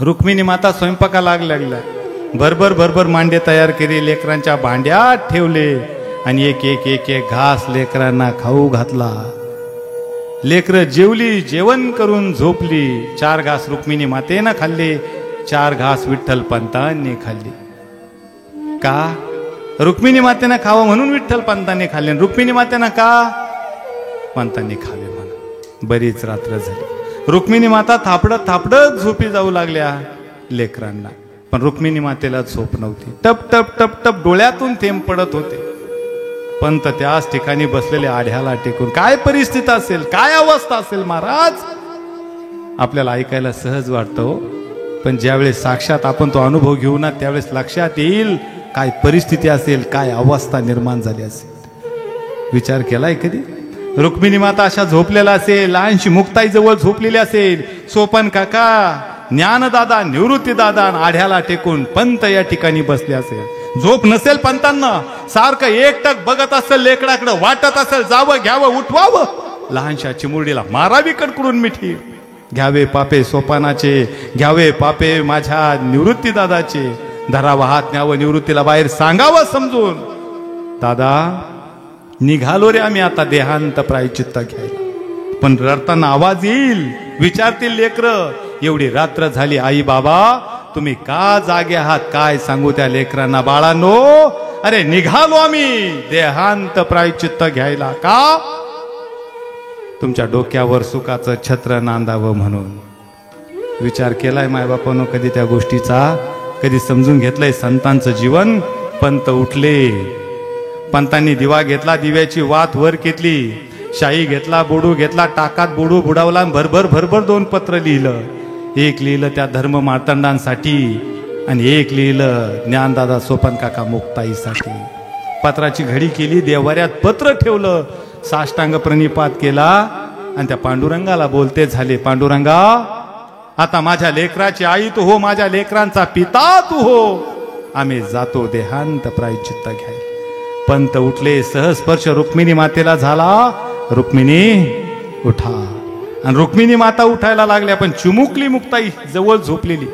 रुक्मिणी माता स्वयंपाकाला लागल्या. भरभर मांडे तयार केले, लेकरांच्या भांड्यात ठेवले आणि एक एक एक एक घास लेकरांना खाऊ घातला. लेकरं जेवली, जेवण करून झोपली. 4 घास रुक्मिणी मातेनं खाल्ले, 4 घास विठ्ठल पंतांनी खाल्ली. का? रुक्मिणी मातेनं खावं म्हणून विठ्ठल पंतांनी खाल्ले. रुक्मिणी मातेनं का? पंतांनी खावे म्हणून. बरीच रात्र झाली. रुक्मिणी माता थापडत झोपी जाऊ लागल्या लेकरांना. पण रुक्मिणी मातेला झोप नव्हती. टप टप टप टप डोळ्यातून थेंब पडत होते. पंत त्याच ठिकाणी बसलेले आढ्याला टेकून. काय परिस्थिती असेल, काय अवस्था असेल महाराज. आपल्याला ऐकायला सहज वाटतो, पण ज्यावेळेस साक्षात आपण तो अनुभव घेऊ ना त्यावेळेस लक्षात येईल काय परिस्थिती असेल, काय अवस्था निर्माण झाली असेल. विचार केलाय कधी? रुक्मिणी माता अशा झोपलेला असेल, लहानशी मुक्ताई जवळ झोपलेली असेल. सोपन काका, ज्ञानदादा, निवृत्तीदादा आढ्याला टेकून पंत या ठिकाणी बसले असेल. झोप नसेल पंतांना. सारखं एकटक बघत असेल लेकडाकडं, वाटत असेल जावं घ्यावं उठवावं. लहानशा चिमुरडीला मारावी कडकडून मिठी. घ्यावे पापे सोपानाचे, घ्यावे पापे माझ्या निवृत्तीदादाचे. धरावा हात न्यावं निवृत्तीला बाहेर, सांगावं समजून दादा निघालो रे आम्ही आता देहांत प्रायश्चित्त घ्यायला. पण रडताना आवाज येईल, विचारतील लेकरं एवढी रात्र झाली आई बाबा तुम्ही का जागे आहात, काय सांगू त्या लेकरांना. बाळांनो अरे निघालो आम्ही देहांत प्रायश्चित्त घ्यायला. का? तुमच्या डोक्यावर सुखाचं छत्र नांदावं म्हणून. विचार केलाय मायबापानं कधी त्या गोष्टीचा? कधी समजून घेतलंय संतांचं जीवन? पंत उठले. पंतांनी दिवा घेतला, दिव्याची वात वर घेतली. शाई घेतला, बोडू घेतला, टाकात बोडू बुडावला. भरभर 2 पत्र लिहिलं. एक लिहिलं त्या धर्म मार्तंडांसाठी आणि एक लिहिलं ज्ञानदादा सोपन काका मुक्ताईसाठी. पत्राची घडी केली, देवाऱ्यात पत्र ठेवलं, साष्टांग प्रणिपात केला आणि त्या पांडुरंगाला बोलते झाले, पांडुरंगा आता माझ्या लेकराची आई तू हो, माझ्या लेकरांचा पिता तू हो. आम्ही जातो देहांत प्रायश्चित्त घ्यायला. पंत उठले, सहस्पर्श रुक्मिणी मातेला झाला. रुक्मिणी उठा. आणि रुक्मिणी माता उठायला लागल्या, पण चिमुकली मुक्ताई जवळ झोपलेली,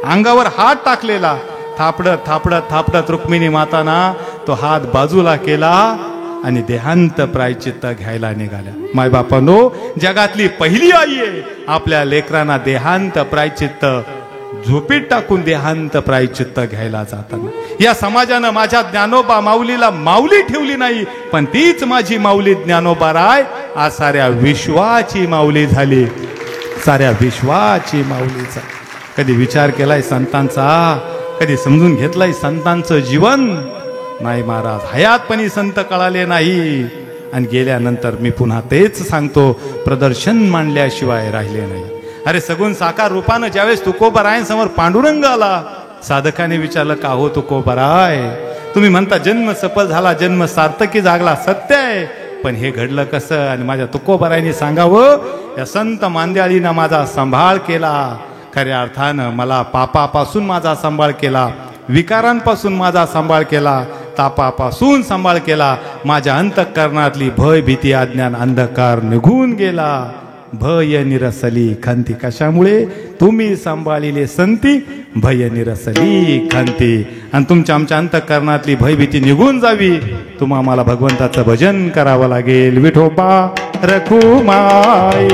अंगावर हात टाकलेला. थापडत रुक्मिणी माताना तो हात बाजूला केला आणि देहांत प्रायश्चित्त घ्यायला निघाल्या. मायबापांनो जगातली पहिली आई आहे आपल्या लेकरांना देहांत प्रायश्चित्त झोपीत टाकून देहांत प्रायश्चित्त घ्यायला जाताना. या समाजानं माझ्या ज्ञानोबा माऊलीला माऊली ठेवली नाही, पण तीच माझी माऊली ज्ञानोबा राय आज साऱ्या विश्वाची माऊली झाली. साऱ्या विश्वाची माऊलीचा कधी विचार केलाय संतांचा? कधी समजून घेतलाय संतांचं जीवन? नाही महाराज, हयातपणी संत कळाले नाही. आणि गेल्यानंतर मी पुन्हा तेच सांगतो, प्रदर्शन मांडल्याशिवाय राहिले नाही. अरे सगुण साकार रूपानं ज्यावेळेस तुकोबरायांसमोर पांडुरंग आला, साधकाने विचारलं का हो तुकोबराय, तुम्ही म्हणता जन्म सफल झाला, जन्म सार्थकी जागला, सत्य आहे, पण हे घडलं कसं? आणि माझ्या तुकोबरायांनी सांगावं, या संत मांद्याळीनं माझा सांभाळ केला, खऱ्या अर्थानं मला पापापासून माझा सांभाळ केला, विकारांपासून माझा सांभाळ केला, तापापासून सांभाळ केला, माझ्या अंतःकरणातली भय भीती अज्ञान अंधकार निघून गेला, भय निरसली खांती. कशामुळे? तुम्ही सांभाळिले संती भय निरसली खांती. आणि तुमच्या आमच्या अंतःकरणातली भयभीती निघून जावी, तुम्हा मला भगवंताचं भजन करावं लागेल. विठोबा रखुमाई.